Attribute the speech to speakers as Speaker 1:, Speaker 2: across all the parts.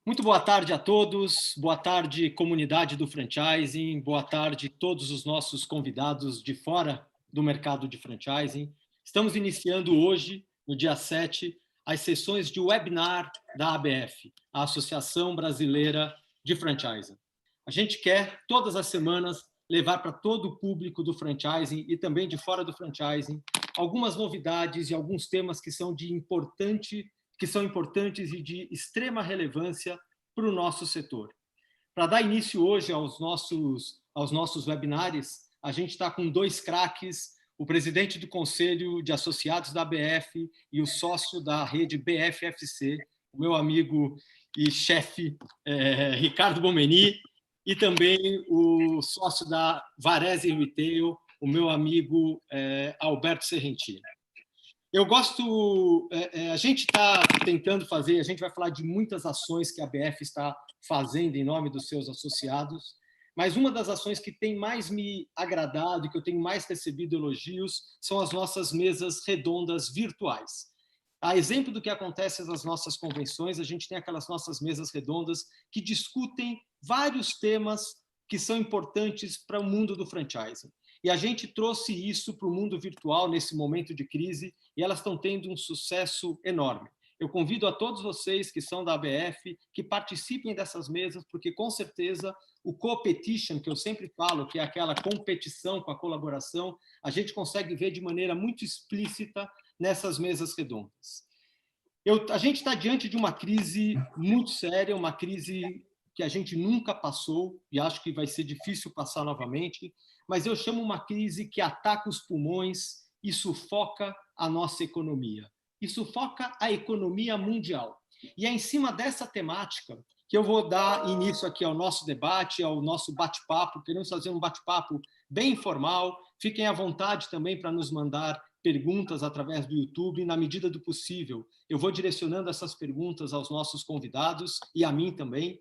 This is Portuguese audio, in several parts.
Speaker 1: Muito boa tarde a todos, boa tarde, comunidade do franchising, boa tarde todos os nossos convidados de fora do mercado de franchising. Estamos iniciando hoje, no dia 7, as sessões de webinar da ABF, a Associação Brasileira de Franchising. A gente quer, todas as semanas, levar para todo o público do franchising e também de fora do franchising algumas novidades e alguns temas que são importantes e de extrema relevância para o nosso setor. Para dar início hoje aos nossos webinars, a gente está com dois craques, o presidente do Conselho de Associados da ABF e o sócio da rede BFFC, o meu amigo e chefe Ricardo Bomeni, e também o sócio da Varese Retail, o meu amigo Alberto Serrentino. Eu gosto, a gente está tentando fazer, a gente vai falar de muitas ações que a ABF está fazendo em nome dos seus associados, mas uma das ações que tem mais me agradado e que eu tenho mais recebido elogios são as nossas mesas redondas virtuais. A exemplo do que acontece nas nossas convenções, a gente tem aquelas nossas mesas redondas que discutem vários temas que são importantes para o mundo do franchising. E a gente trouxe isso para o mundo virtual nesse momento de crise e elas estão tendo um sucesso enorme. Eu convido a todos vocês que são da ABF que participem dessas mesas, porque com certeza o co-petition, que eu sempre falo, que é aquela competição com a colaboração, a gente consegue ver de maneira muito explícita nessas mesas redondas. A gente está diante de uma crise muito séria, uma crise que a gente nunca passou e acho que vai ser difícil passar novamente, mas eu chamo uma crise que ataca os pulmões e sufoca a nossa economia. E sufoca a economia mundial. E é em cima dessa temática que eu vou dar início aqui ao nosso debate, ao nosso bate-papo. Queremos fazer um bate-papo bem informal. Fiquem à vontade também para nos mandar perguntas através do YouTube. Na medida do possível, eu vou direcionando essas perguntas aos nossos convidados e a mim também.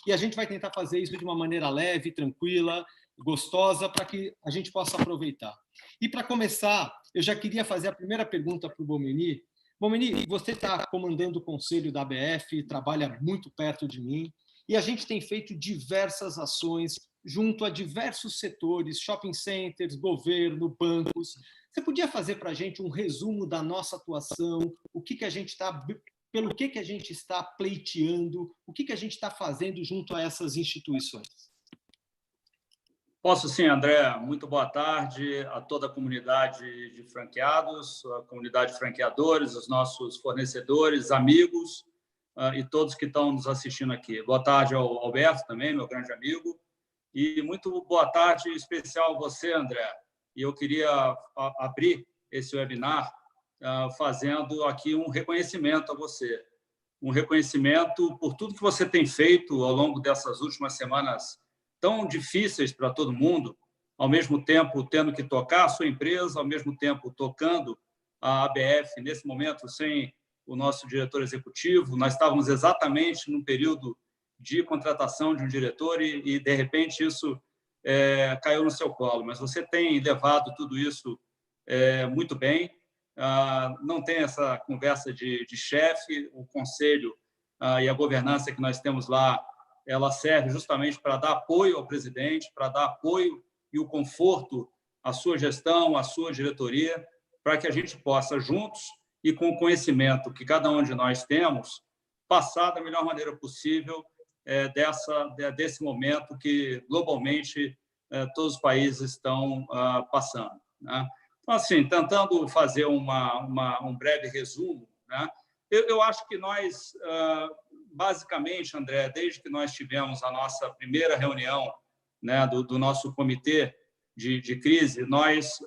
Speaker 1: E a gente vai tentar fazer isso de uma maneira leve, tranquila, gostosa, para que a gente possa aproveitar. E para começar, eu já queria fazer a primeira pergunta para o Bomeni. Bomeni, você está comandando o conselho da ABF, trabalha muito perto de mim, e a gente tem feito diversas ações junto a diversos setores, shopping centers, governo, bancos. Você podia fazer para a gente um resumo da nossa atuação, pelo que a gente está pleiteando, o que a gente está fazendo junto a essas instituições?
Speaker 2: Posso sim, André. Muito boa tarde a toda a comunidade de franqueados, a comunidade de franqueadores, os nossos fornecedores, amigos e todos que estão nos assistindo aqui. Boa tarde ao Alberto também, meu grande amigo. E muito boa tarde especial a você, André. E eu queria abrir esse webinar fazendo aqui um reconhecimento a você. Um reconhecimento por tudo que você tem feito ao longo dessas últimas semanas tão difíceis para todo mundo, ao mesmo tempo tendo que tocar a sua empresa, ao mesmo tempo tocando a ABF. Nesse momento, sem o nosso diretor executivo, nós estávamos exatamente num período de contratação de um diretor e de repente, isso caiu no seu colo. Mas você tem levado tudo isso muito bem. Não tem essa conversa de chefe, o conselho e a governança que nós temos lá, ela serve justamente para dar apoio ao presidente, para dar apoio e o conforto à sua gestão, à sua diretoria, para que a gente possa, juntos e com o conhecimento que cada um de nós temos, passar da melhor maneira possível desse momento que, globalmente, todos os países estão passando, né? Então, assim, tentando fazer um breve resumo, né? Eu acho que nós, basicamente, André, desde que nós tivemos a nossa primeira reunião, né, do nosso comitê de crise, nós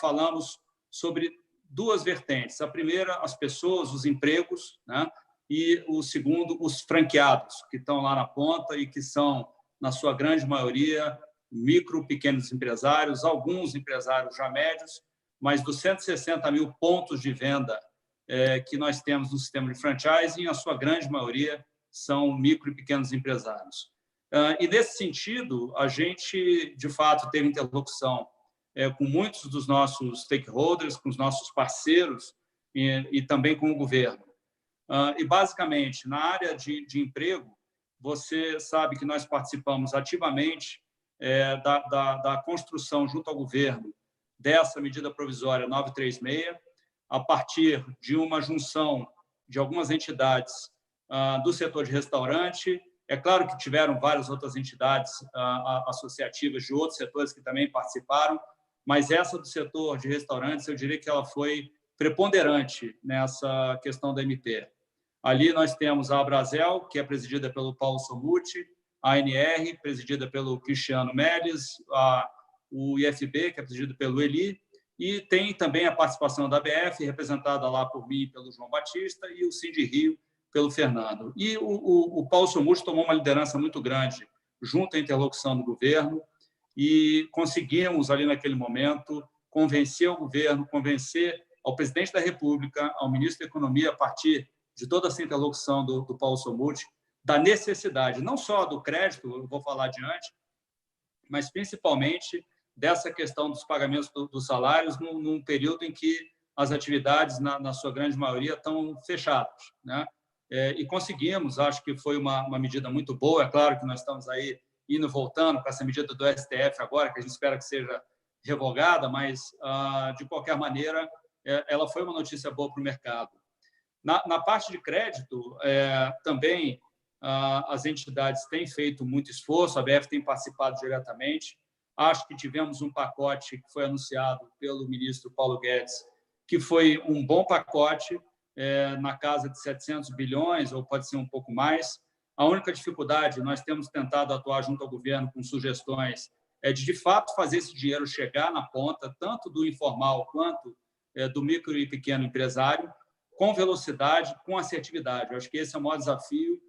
Speaker 2: falamos sobre duas vertentes. A primeira, as pessoas, os empregos, né? E o segundo, os franqueados, que estão lá na ponta e que são, na sua grande maioria, micro, pequenos empresários, alguns empresários já médios, mas dos 160 mil pontos de venda que nós temos no sistema de franchising, a sua grande maioria são micro e pequenos empresários. E, nesse sentido, a gente, de fato, teve interlocução com muitos dos nossos stakeholders, com os nossos parceiros e também com o governo. E, basicamente, na área de emprego, você sabe que nós participamos ativamente da construção, junto ao governo, dessa medida provisória 936, a partir de uma junção de algumas entidades do setor de restaurante. É claro que tiveram várias outras entidades associativas de outros setores que também participaram, mas essa do setor de restaurantes, eu diria que ela foi preponderante nessa questão da MP. Ali nós temos a Abrazel, que é presidida pelo Paulo Somuti, a ANR, presidida pelo Cristiano Melles, o IFB, que é presidido pelo Eli, e tem também a participação da ABF, representada lá por mim e pelo João Batista, e o Cindy Rio, pelo Fernando. E o Paulo Somuti tomou uma liderança muito grande junto à interlocução do governo, e conseguimos, ali naquele momento, convencer o governo, convencer ao presidente da República, ao ministro da Economia, a partir de toda essa interlocução do Paulo Somuti, da necessidade, não só do crédito, eu vou falar adiante, mas principalmente dessa questão dos pagamentos dos salários num período em que as atividades, na sua grande maioria, estão fechadas, né? E conseguimos, acho que foi uma medida muito boa. É claro que nós estamos aí indo e voltando com essa medida do STF agora, que a gente espera que seja revogada, mas, de qualquer maneira, ela foi uma notícia boa para o mercado. Na parte de crédito, também as entidades têm feito muito esforço, a BF tem participado diretamente. Acho que tivemos um pacote que foi anunciado pelo ministro Paulo Guedes, que foi um bom pacote, na casa de 700 bilhões, ou pode ser um pouco mais. A única dificuldade, nós temos tentado atuar junto ao governo com sugestões, de fato, fazer esse dinheiro chegar na ponta, tanto do informal quanto do micro e pequeno empresário, com velocidade, com assertividade. Eu acho que esse é o maior desafio,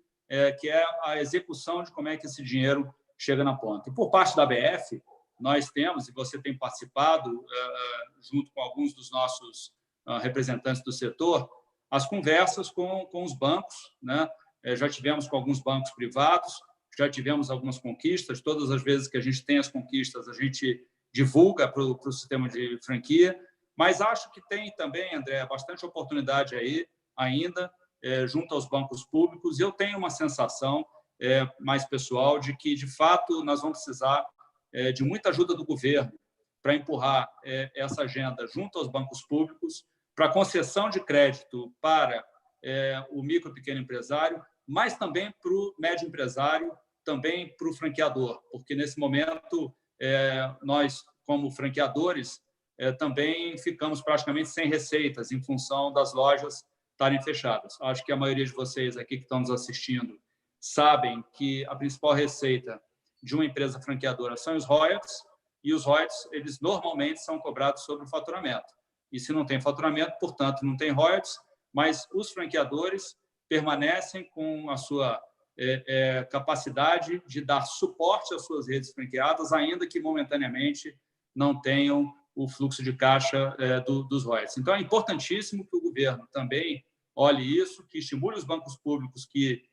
Speaker 2: que é a execução de como é que esse dinheiro chega na ponta. E, por parte da ABF, nós temos, e você tem participado, junto com alguns dos nossos representantes do setor, as conversas com os bancos, né? Já tivemos com alguns bancos privados, já tivemos algumas conquistas. Todas as vezes que a gente tem as conquistas, a gente divulga para o sistema de franquia, mas acho que tem também, André, bastante oportunidade aí ainda, junto aos bancos públicos. Eu tenho uma sensação mais pessoal de que, de fato, nós vamos precisar de muita ajuda do governo para empurrar essa agenda junto aos bancos públicos, para concessão de crédito para o micro e pequeno empresário, mas também para o médio empresário, também para o franqueador, porque, nesse momento, nós, como franqueadores, também ficamos praticamente sem receitas em função das lojas estarem fechadas. Acho que a maioria de vocês aqui que estão nos assistindo sabem que a principal receita de uma empresa franqueadora são os royalties, e os royalties, eles normalmente são cobrados sobre o faturamento. E se não tem faturamento, portanto, não tem royalties, mas os franqueadores permanecem com a sua capacidade de dar suporte às suas redes franqueadas, ainda que momentaneamente não tenham o fluxo de caixa dos royalties. Então, é importantíssimo que o governo também olhe isso, que estimule os bancos públicos que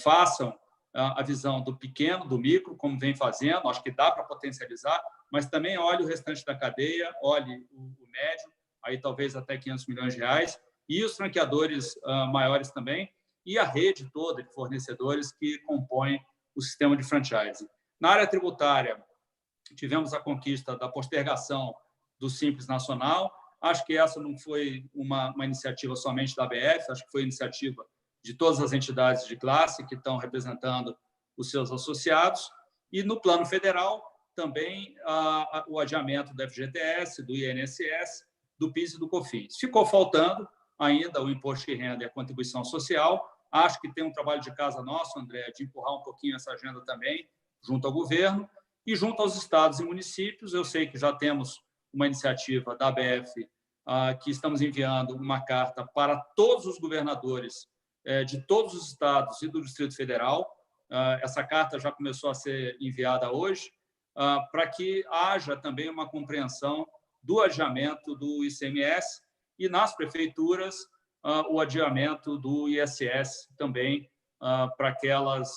Speaker 2: façam a visão do pequeno, do micro, como vem fazendo. Acho que dá para potencializar, mas também olhe o restante da cadeia, olhe o médio, aí talvez até 500 milhões de reais, e os franqueadores maiores também, e a rede toda de fornecedores que compõem o sistema de franchise. Na área tributária, tivemos a conquista da postergação do Simples Nacional. Acho que essa não foi uma iniciativa somente da ABF, acho que foi iniciativa de todas as entidades de classe que estão representando os seus associados. E, no plano federal, também o adiamento do FGTS, do INSS, do PIS e do COFINS. Ficou faltando ainda o imposto de renda e a contribuição social. Acho que tem um trabalho de casa nosso, André, de empurrar um pouquinho essa agenda também, junto ao governo e junto aos estados e municípios. Eu sei que já temos uma iniciativa da ABF, que estamos enviando uma carta para todos os governadores de todos os estados e do Distrito Federal. Essa carta já começou a ser enviada hoje, para que haja também uma compreensão do adiamento do ICMS e, nas prefeituras, o adiamento do ISS também para aquelas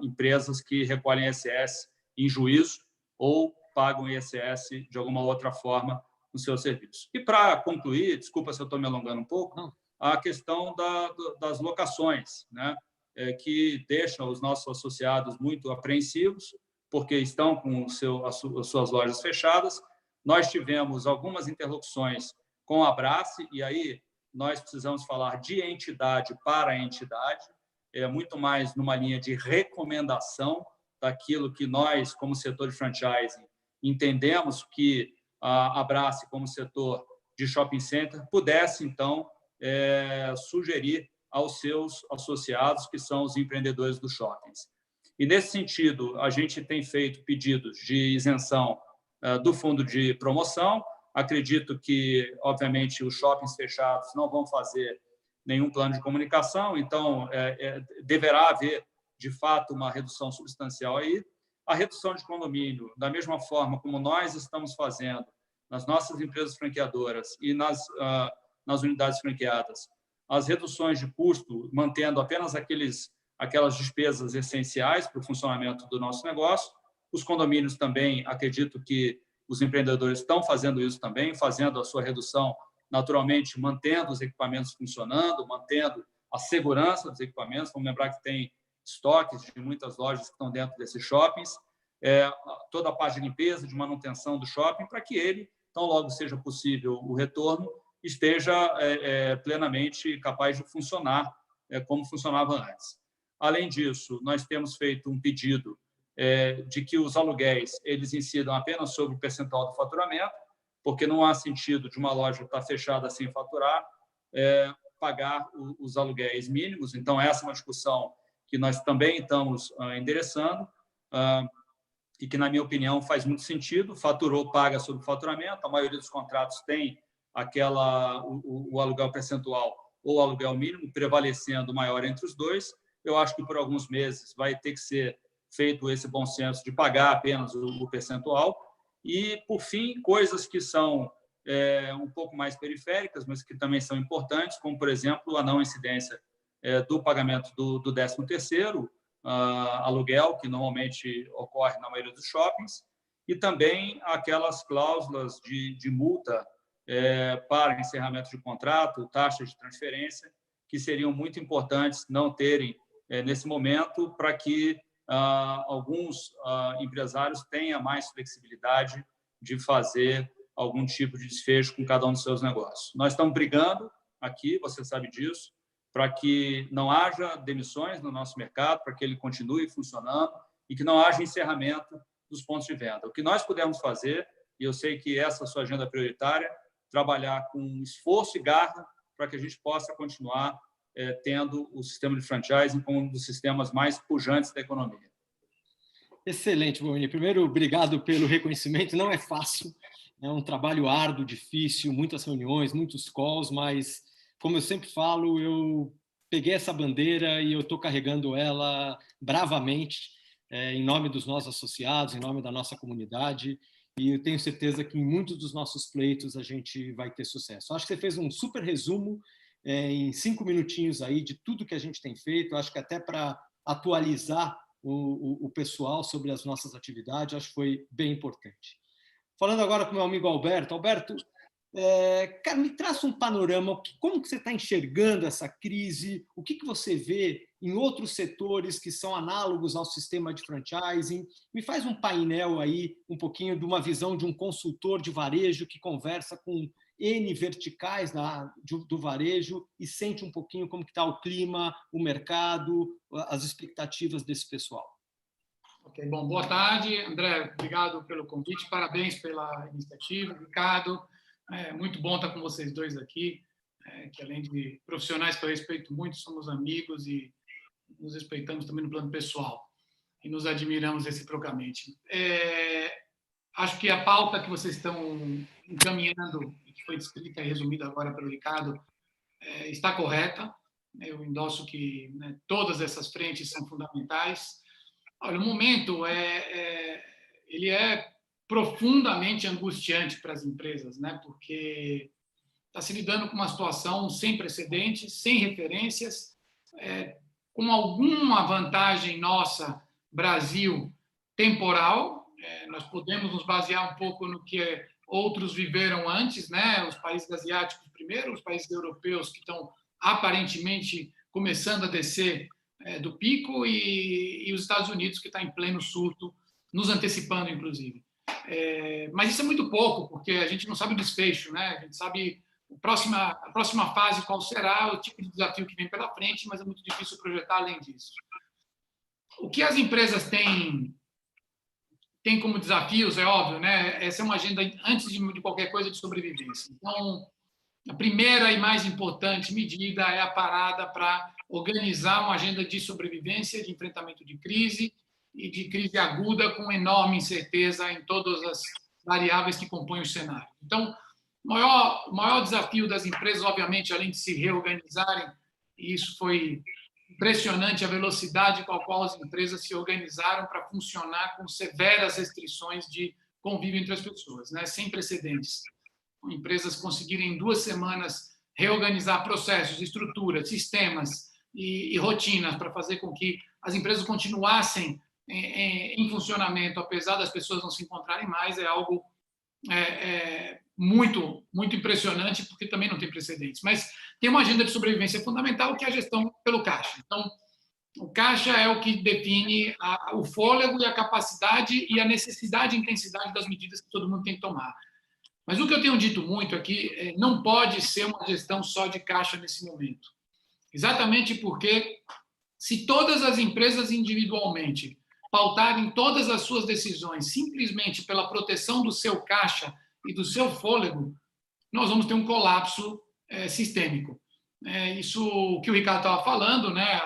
Speaker 2: empresas que recolhem ISS em juízo ou pagam ISS de alguma outra forma no seu serviço. E, para concluir, desculpa se eu estou me alongando um pouco, a questão das locações, né? Que deixam os nossos associados muito apreensivos, porque estão com as suas lojas fechadas. Nós tivemos algumas interlocuções com a Abrace, e aí nós precisamos falar de entidade para entidade, muito mais numa linha de recomendação daquilo que nós, como setor de franchising, entendemos que a Abrace, como setor de shopping center, pudesse, então, sugerir aos seus associados, que são os empreendedores dos shoppings. E, nesse sentido, a gente tem feito pedidos de isenção do fundo de promoção. Acredito que, obviamente, os shoppings fechados não vão fazer nenhum plano de comunicação, então deverá haver, de fato, uma redução substancial aí. A redução de condomínio, da mesma forma como nós estamos fazendo nas nossas empresas franqueadoras e nas unidades franqueadas, as reduções de custo, mantendo apenas aquelas despesas essenciais para o funcionamento do nosso negócio. Os condomínios também, acredito que os empreendedores estão fazendo isso também, fazendo a sua redução, naturalmente, mantendo os equipamentos funcionando, mantendo a segurança dos equipamentos. Vamos lembrar que tem estoques de muitas lojas que estão dentro desses shoppings, toda a parte de limpeza, de manutenção do shopping, para que ele, tão logo seja possível o retorno, esteja plenamente capaz de funcionar como funcionava antes. Além disso, nós temos feito um pedido de que os aluguéis eles incidam apenas sobre o percentual do faturamento, porque não há sentido de uma loja estar fechada sem faturar, pagar os aluguéis mínimos. Então, essa é uma discussão que nós também estamos endereçando e que, na minha opinião, faz muito sentido. Faturou, paga sobre o faturamento. A maioria dos contratos tem o aluguel percentual ou o aluguel mínimo, prevalecendo o maior entre os dois. Eu acho que, por alguns meses, vai ter que ser feito esse bom senso de pagar apenas o percentual. E, por fim, coisas que são um pouco mais periféricas, mas que também são importantes, como, por exemplo, a não incidência do pagamento do 13º aluguel, que normalmente ocorre na maioria dos shoppings, e também aquelas cláusulas de multa para encerramento de contrato, taxas de transferência, que seriam muito importantes não terem nesse momento, para que alguns empresários tenham mais flexibilidade de fazer algum tipo de desfecho com cada um dos seus negócios. Nós estamos brigando aqui, você sabe disso, para que não haja demissões no nosso mercado, para que ele continue funcionando e que não haja encerramento dos pontos de venda. O que nós pudermos fazer, e eu sei que essa é a sua agenda prioritária, trabalhar com esforço e garra para que a gente possa continuar tendo o sistema de franchising como um dos sistemas mais pujantes da economia.
Speaker 1: Excelente, Boini. Primeiro, obrigado pelo reconhecimento. Não é fácil, é um trabalho árduo, difícil, muitas reuniões, muitos calls, mas, como eu sempre falo, eu peguei essa bandeira e eu estou carregando ela bravamente, em nome dos nossos associados, em nome da nossa comunidade, e eu tenho certeza que em muitos dos nossos pleitos a gente vai ter sucesso. Acho que você fez um super resumo em 5 minutinhos aí de tudo que a gente tem feito. Acho que até para atualizar o pessoal sobre as nossas atividades, acho que foi bem importante. Falando agora com o meu amigo Alberto. Alberto, cara, me traça um panorama, como que você está enxergando essa crise, o que você vê em outros setores que são análogos ao sistema de franchising. Me faz um painel aí, um pouquinho de uma visão de um consultor de varejo que conversa com N verticais do varejo e sente um pouquinho como está o clima, o mercado, as expectativas desse pessoal.
Speaker 3: Ok, bom, boa tarde, André, obrigado pelo convite, parabéns pela iniciativa, Ricardo, muito bom estar com vocês dois aqui, que além de profissionais que eu respeito muito, somos amigos e nos respeitamos também no plano pessoal e nos admiramos reciprocamente. Acho que a pauta que vocês estão encaminhando, que foi descrita e resumida agora pelo Ricardo, está correta. Eu endosso que todas essas frentes são fundamentais. Olha, o momento ele é profundamente angustiante para as empresas, né? Porque está se lidando com uma situação sem precedentes, sem referências, com alguma vantagem nossa, Brasil, temporal. Nós podemos nos basear um pouco no que outros viveram antes, né? Os países asiáticos primeiro, os países europeus que estão aparentemente começando a descer do pico, e os Estados Unidos, que está em pleno surto, nos antecipando, inclusive. Mas isso é muito pouco, porque a gente não sabe o desfecho, né? A gente sabe a próxima fase qual será, o tipo de desafio que vem pela frente, mas é muito difícil projetar além disso. O que as empresas têm como desafios, é óbvio, né? Essa é uma agenda, antes de qualquer coisa, de sobrevivência. Então, a primeira e mais importante medida é a parada para organizar uma agenda de sobrevivência, de enfrentamento de crise e de crise aguda, com enorme incerteza em todas as variáveis que compõem o cenário. Então, o maior desafio das empresas, obviamente, além de se reorganizarem, e isso foi impressionante, a velocidade com a qual as empresas se organizaram para funcionar com severas restrições de convívio entre as pessoas, né? Sem precedentes. Empresas conseguirem em 2 semanas reorganizar processos, estruturas, sistemas e rotinas para fazer com que as empresas continuassem em funcionamento, apesar das pessoas não se encontrarem mais, é algo muito, muito impressionante, porque também não tem precedentes. Mas tem uma agenda de sobrevivência fundamental, que é a gestão pelo caixa. Então, o caixa é o que define o fôlego e a capacidade e a necessidade e intensidade das medidas que todo mundo tem que tomar. Mas o que eu tenho dito muito aqui não pode ser uma gestão só de caixa nesse momento. Exatamente porque, se todas as empresas individualmente pautarem todas as suas decisões simplesmente pela proteção do seu caixa e do seu fôlego, nós vamos ter um colapso sistêmico. Isso que o Ricardo estava falando, né?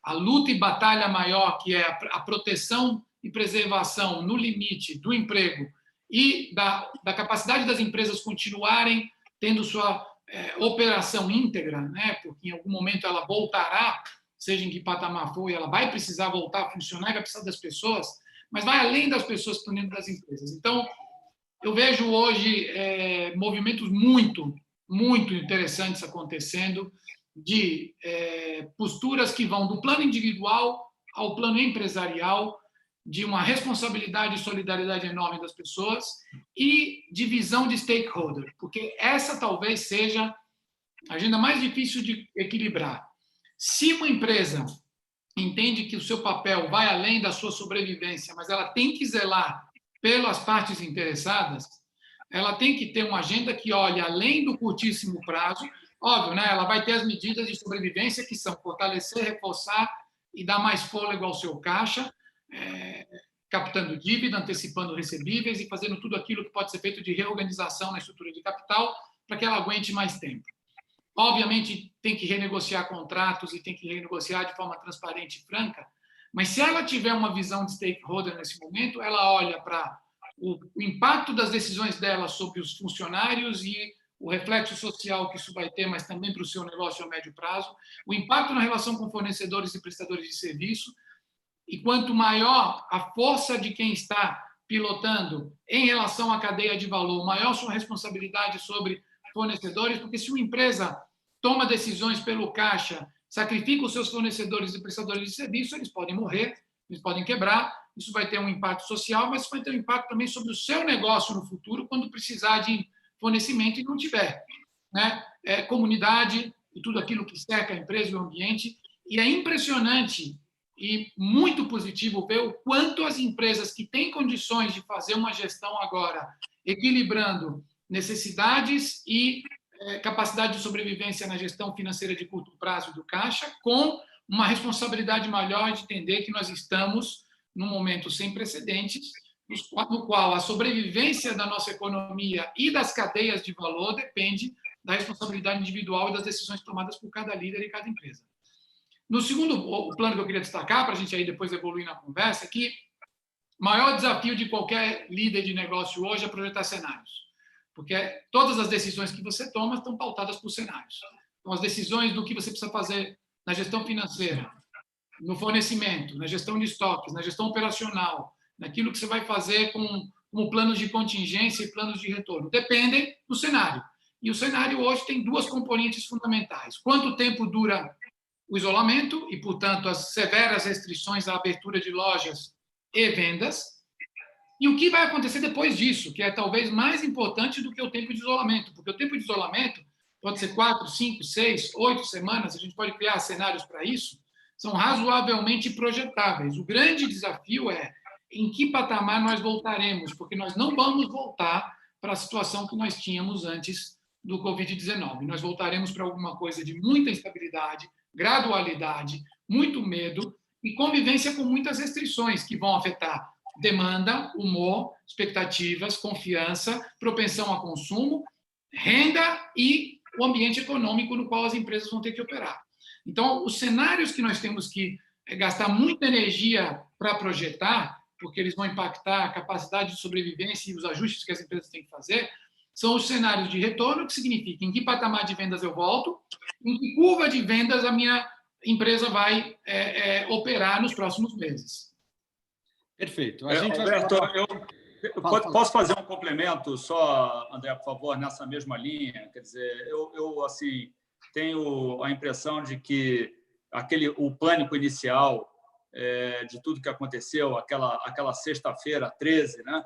Speaker 3: A luta e batalha maior, que é a proteção e preservação no limite do emprego e da capacidade das empresas continuarem tendo sua operação íntegra, né? Porque em algum momento ela voltará, seja em que patamar for, e ela vai precisar voltar a funcionar, e vai precisar das pessoas, mas vai além das pessoas que estão dentro das empresas. Então, eu vejo hoje movimentos muito, muito interessantes acontecendo, de posturas que vão do plano individual ao plano empresarial, de uma responsabilidade e solidariedade enorme das pessoas e de visão de stakeholder, porque essa talvez seja a agenda mais difícil de equilibrar. Se uma empresa entende que o seu papel vai além da sua sobrevivência, mas ela tem que zelar pelas partes interessadas, ela tem que ter uma agenda que olhe além do curtíssimo prazo. Óbvio, né? Ela vai ter as medidas de sobrevivência, que são fortalecer, reforçar e dar mais fôlego ao seu caixa, captando dívida, antecipando recebíveis e fazendo tudo aquilo que pode ser feito de reorganização na estrutura de capital para que ela aguente mais tempo. Obviamente, tem que renegociar contratos e tem que renegociar de forma transparente e franca, mas se ela tiver uma visão de stakeholder nesse momento, ela olha para o impacto das decisões dela sobre os funcionários e o reflexo social que isso vai ter, mas também para o seu negócio a médio prazo, o impacto na relação com fornecedores e prestadores de serviço, e quanto maior a força de quem está pilotando em relação à cadeia de valor, maior sua responsabilidade sobre fornecedores, porque se uma empresa toma decisões pelo caixa, sacrifica os seus fornecedores e prestadores de serviço, eles podem morrer, eles podem quebrar, isso vai ter um impacto social, mas vai ter um impacto também sobre o seu negócio no futuro, quando precisar de fornecimento e não tiver, né? Comunidade e tudo aquilo que cerca a empresa e o ambiente, e é impressionante e muito positivo ver o quanto as empresas que têm condições de fazer uma gestão agora, equilibrando necessidades e capacidade de sobrevivência na gestão financeira de curto prazo do caixa, com uma responsabilidade maior de entender que nós estamos num momento sem precedentes, no qual a sobrevivência da nossa economia e das cadeias de valor depende da responsabilidade individual e das decisões tomadas por cada líder e cada empresa. No segundo plano que eu queria destacar, para a gente aí depois evoluir na conversa, é que o maior desafio de qualquer líder de negócio hoje é projetar cenários, porque todas as decisões que você toma estão pautadas por cenários. Então, as decisões do que você precisa fazer na gestão financeira, no fornecimento, na gestão de estoques, na gestão operacional, naquilo que você vai fazer como planos de contingência e planos de retorno, dependem do cenário. E o cenário hoje tem 2 componentes fundamentais. Quanto tempo dura o isolamento e, portanto, as severas restrições à abertura de lojas e vendas, e o que vai acontecer depois disso, que é talvez mais importante do que o tempo de isolamento, porque o tempo de isolamento pode ser 4, 5, 6, 8 semanas, a gente pode criar cenários para isso, são razoavelmente projetáveis. O grande desafio é em que patamar nós voltaremos, porque nós não vamos voltar para a situação que nós tínhamos antes do Covid-19. Nós voltaremos para alguma coisa de muita instabilidade, gradualidade, muito medo e convivência com muitas restrições que vão afetar demanda, humor, expectativas, confiança, propensão a consumo, renda e o ambiente econômico no qual as empresas vão ter que operar. Então, os cenários que nós temos que gastar muita energia para projetar, porque eles vão impactar a capacidade de sobrevivência e os ajustes que as empresas têm que fazer, são os cenários de retorno, que significa em que patamar de vendas eu volto, em que curva de vendas a minha empresa vai operar nos próximos meses.
Speaker 1: Perfeito.
Speaker 2: Roberto, posso fazer um complemento só, André, por favor, nessa mesma linha? Quer dizer, eu assim, tenho a impressão de que o pânico inicial de tudo que aconteceu, aquela sexta-feira, 13, né,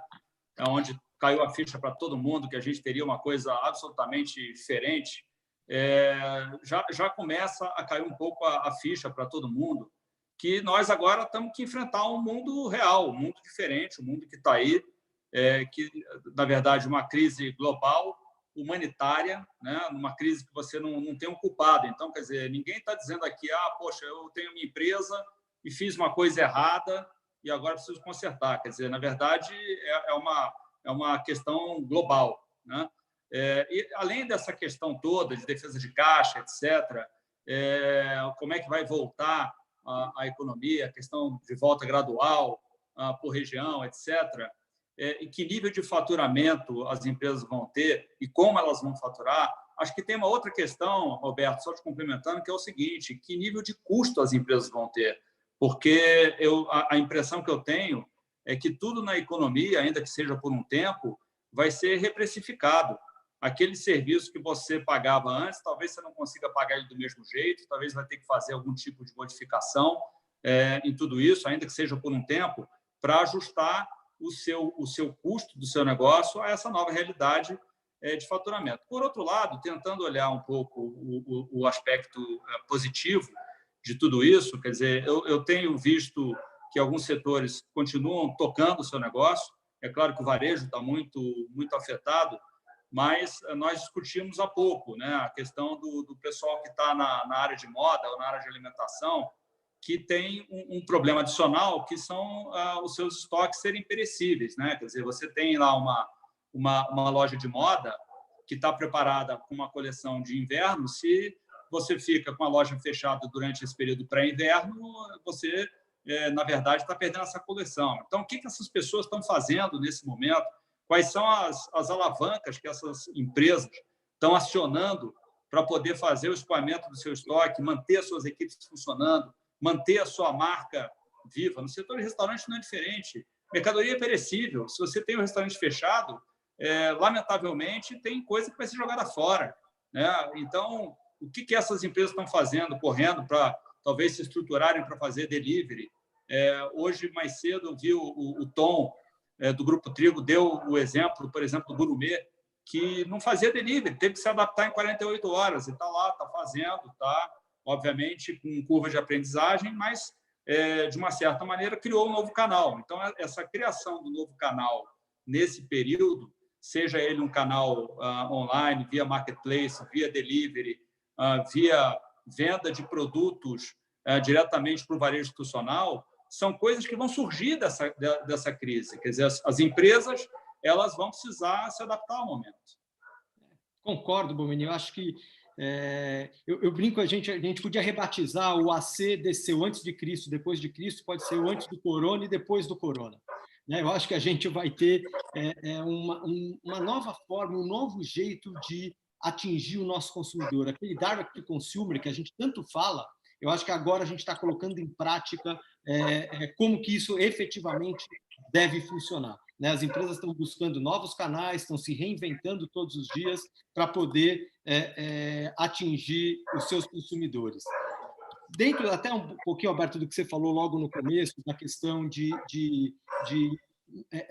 Speaker 2: onde caiu a ficha para todo mundo que a gente teria uma coisa absolutamente diferente, já começa a cair um pouco a ficha para todo mundo, que nós agora temos que enfrentar um mundo real, um mundo diferente, um mundo que está aí, que, na verdade, uma crise global, humanitária, né? Uma crise que você não tem um culpado. Então, quer dizer, ninguém está dizendo aqui, poxa, eu tenho minha empresa e fiz uma coisa errada e agora preciso consertar. Quer dizer, na verdade, é uma questão global, né? E, além dessa questão toda de defesa de caixa, etc., como é que vai voltar a economia, a questão de volta gradual por região, etc., e que nível de faturamento as empresas vão ter e como elas vão faturar. Acho que tem uma outra questão, Roberto, só te complementando, que é o seguinte: que nível de custo as empresas vão ter? Porque a impressão que eu tenho é que tudo na economia, ainda que seja por um tempo, vai ser reprecificado. Aquele serviço que você pagava antes, talvez você não consiga pagar ele do mesmo jeito, talvez vai ter que fazer algum tipo de modificação em tudo isso, ainda que seja por um tempo, para ajustar o seu custo do seu negócio a essa nova realidade de faturamento. Por outro lado, tentando olhar um pouco o aspecto positivo de tudo isso, quer dizer, eu tenho visto que alguns setores continuam tocando o seu negócio. É claro que o varejo está muito afetado, mas nós discutimos há pouco, né, a questão do pessoal que está na área de moda ou na área de alimentação, que tem um problema adicional, que são os seus estoques serem perecíveis, né? Quer dizer, você tem lá uma loja de moda que está preparada com uma coleção de inverno. Se você fica com a loja fechada durante esse período pré-inverno, você, na verdade, está perdendo essa coleção. Então, o que essas pessoas estão fazendo nesse momento? Quais são as alavancas que essas empresas estão acionando para poder fazer o escoamento do seu estoque, manter as suas equipes funcionando, manter a sua marca viva? No setor de restaurante não é diferente. Mercadoria é perecível. Se você tem um restaurante fechado, lamentavelmente, tem coisa que vai ser jogada fora, né? Então, o que essas empresas estão fazendo, correndo para talvez se estruturarem para fazer delivery? Hoje, mais cedo, eu vi o Tom, do Grupo Trigo, deu o exemplo, por exemplo, do Gourmet, que não fazia delivery, teve que se adaptar em 48 horas, e está lá, está fazendo, está, obviamente, com curva de aprendizagem, mas, de uma certa maneira, criou um novo canal. Então, essa criação do novo canal nesse período, seja ele um canal online, via marketplace, via delivery, via venda de produtos diretamente para o varejo institucional, são coisas que vão surgir dessa crise. Quer dizer, as empresas, elas vão precisar se adaptar ao momento.
Speaker 1: Concordo, Bomini. Eu acho que eu brinco, a gente podia rebatizar o AC desse o antes de Cristo, depois de Cristo, pode ser o antes do corona e depois do corona. Eu acho que a gente vai ter uma nova forma, um novo jeito de atingir o nosso consumidor. Aquele direct to consumer que a gente tanto fala, eu acho que agora a gente está colocando em prática como que isso efetivamente deve funcionar. As empresas estão buscando novos canais, estão se reinventando todos os dias para poder atingir os seus consumidores. Dentro, até um pouquinho, Alberto, do que você falou logo no começo, da questão de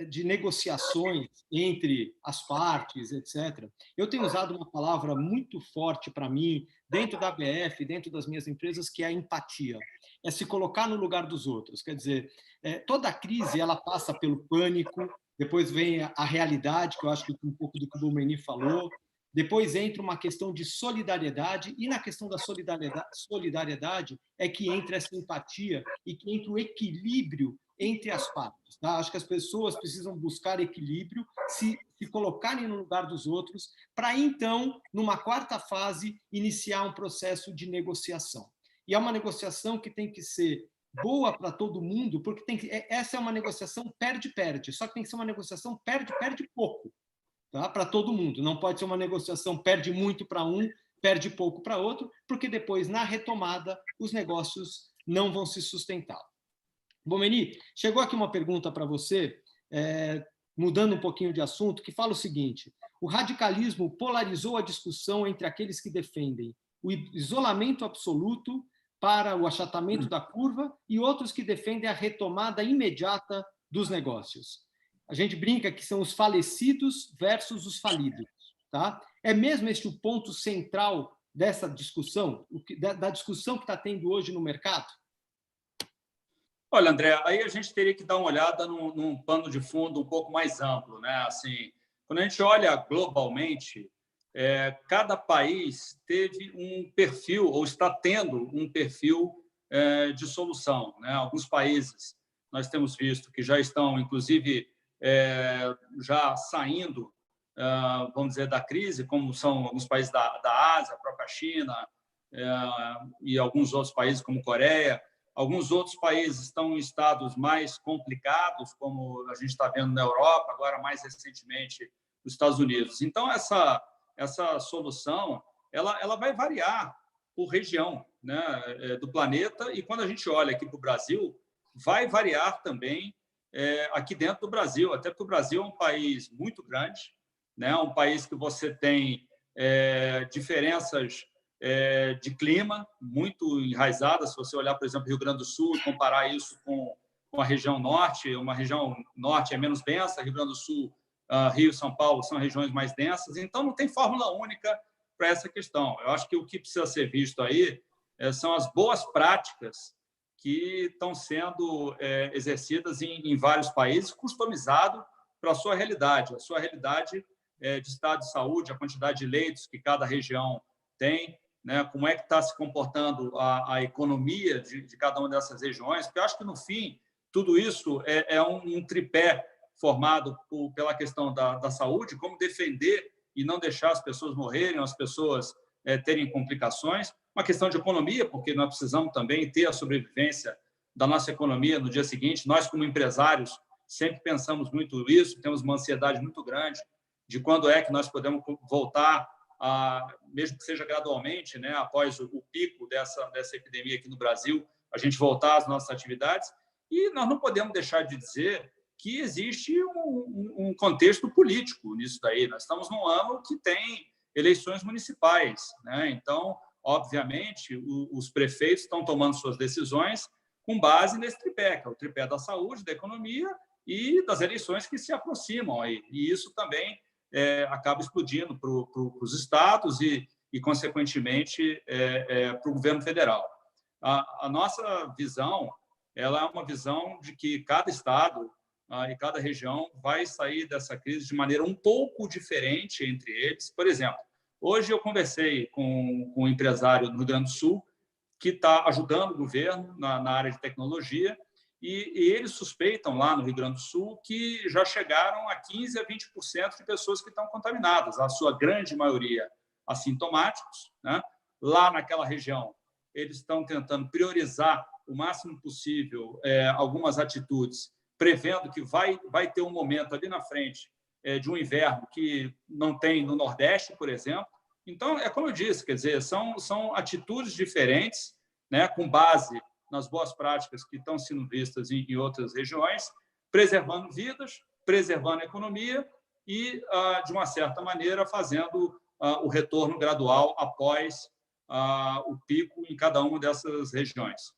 Speaker 1: de negociações entre as partes, etc., eu tenho usado uma palavra muito forte para mim, dentro da ABF, dentro das minhas empresas, que é a empatia. É se colocar no lugar dos outros. Quer dizer, toda crise ela passa pelo pânico, depois vem a realidade, que eu acho que um pouco do que o Bomeni falou, depois entra uma questão de solidariedade, e na questão da solidariedade é que entra essa empatia e que entra o equilíbrio entre as partes. Tá? Acho que as pessoas precisam buscar equilíbrio, se colocarem no lugar dos outros, para então, numa quarta fase, iniciar um processo de negociação. E é uma negociação que tem que ser boa para todo mundo, porque essa é uma negociação perde-perde, só que tem que ser uma negociação perde-perde pouco. Tá? Para todo mundo. Não pode ser uma negociação perde muito para um, perde pouco para outro, porque depois, na retomada, os negócios não vão se sustentar. Bomeni, chegou aqui uma pergunta para você, mudando um pouquinho de assunto, que fala o seguinte: o radicalismo polarizou a discussão entre aqueles que defendem o isolamento absoluto para o achatamento da curva e outros que defendem a retomada imediata dos negócios. A gente brinca que são os falecidos versus os falidos. Tá? É mesmo este o ponto central dessa discussão, da discussão que está tendo hoje no mercado?
Speaker 2: Olha, André, aí a gente teria que dar uma olhada num pano de fundo um pouco mais amplo, né? Assim, quando a gente olha globalmente, cada país teve um perfil, ou está tendo um perfil de solução, né? Alguns países nós temos visto que já estão, inclusive, já saindo, vamos dizer, da crise, como são alguns países da Ásia, a própria China, e alguns outros países, como Coreia. Alguns outros países estão em estados mais complicados, como a gente está vendo na Europa, agora mais recentemente nos Estados Unidos. Então, essa solução ela vai variar por região, né, do planeta, e quando a gente olha aqui para o Brasil, vai variar também aqui dentro do Brasil, até porque o Brasil é um país muito grande, né, um país que você tem diferenças de clima muito enraizadas. Se você olhar, por exemplo, Rio Grande do Sul e comparar isso com a região norte, uma região norte é menos densa, Rio Grande do Sul, Rio e São Paulo são regiões mais densas, então não tem fórmula única para essa questão. Eu acho que o que precisa ser visto aí são as boas práticas que estão sendo exercidas em vários países, customizado para a sua realidade de estado de saúde, a quantidade de leitos que cada região tem, né? Como é que está se comportando a economia de cada uma dessas regiões, porque eu acho que, no fim, tudo isso é um tripé formado pela questão da saúde, como defender e não deixar as pessoas morrerem, as pessoas terem complicações, uma questão de economia, porque nós precisamos também ter a sobrevivência da nossa economia no dia seguinte. Nós, como empresários, sempre pensamos muito isso, temos uma ansiedade muito grande de quando é que nós podemos voltar, mesmo que seja gradualmente, né, após o pico dessa epidemia aqui no Brasil, a gente voltar às nossas atividades. E nós não podemos deixar de dizer que existe um contexto político nisso daí. Nós estamos num ano que tem eleições municipais, né? Então, obviamente, os prefeitos estão tomando suas decisões com base nesse tripé, que é o tripé da saúde, da economia e das eleições que se aproximam aí. E isso também acaba explodindo para os estados e consequentemente, para o governo federal. A nossa visão ela é uma visão de que cada estado e cada região vai sair dessa crise de maneira um pouco diferente entre eles. Por exemplo, hoje eu conversei com um empresário do Rio Grande do Sul que está ajudando o governo na área de tecnologia, e eles suspeitam lá no Rio Grande do Sul que já chegaram a 15% a 20% de pessoas que estão contaminadas, a sua grande maioria assintomáticos, né? Lá naquela região, eles estão tentando priorizar o máximo possível algumas atitudes, prevendo que vai ter um momento ali na frente de um inverno que não tem no Nordeste, por exemplo. Então, como eu disse, quer dizer, são atitudes diferentes, né, com base nas boas práticas que estão sendo vistas em outras regiões, preservando vidas, preservando a economia e, de uma certa maneira, fazendo o retorno gradual após o pico em cada uma dessas regiões.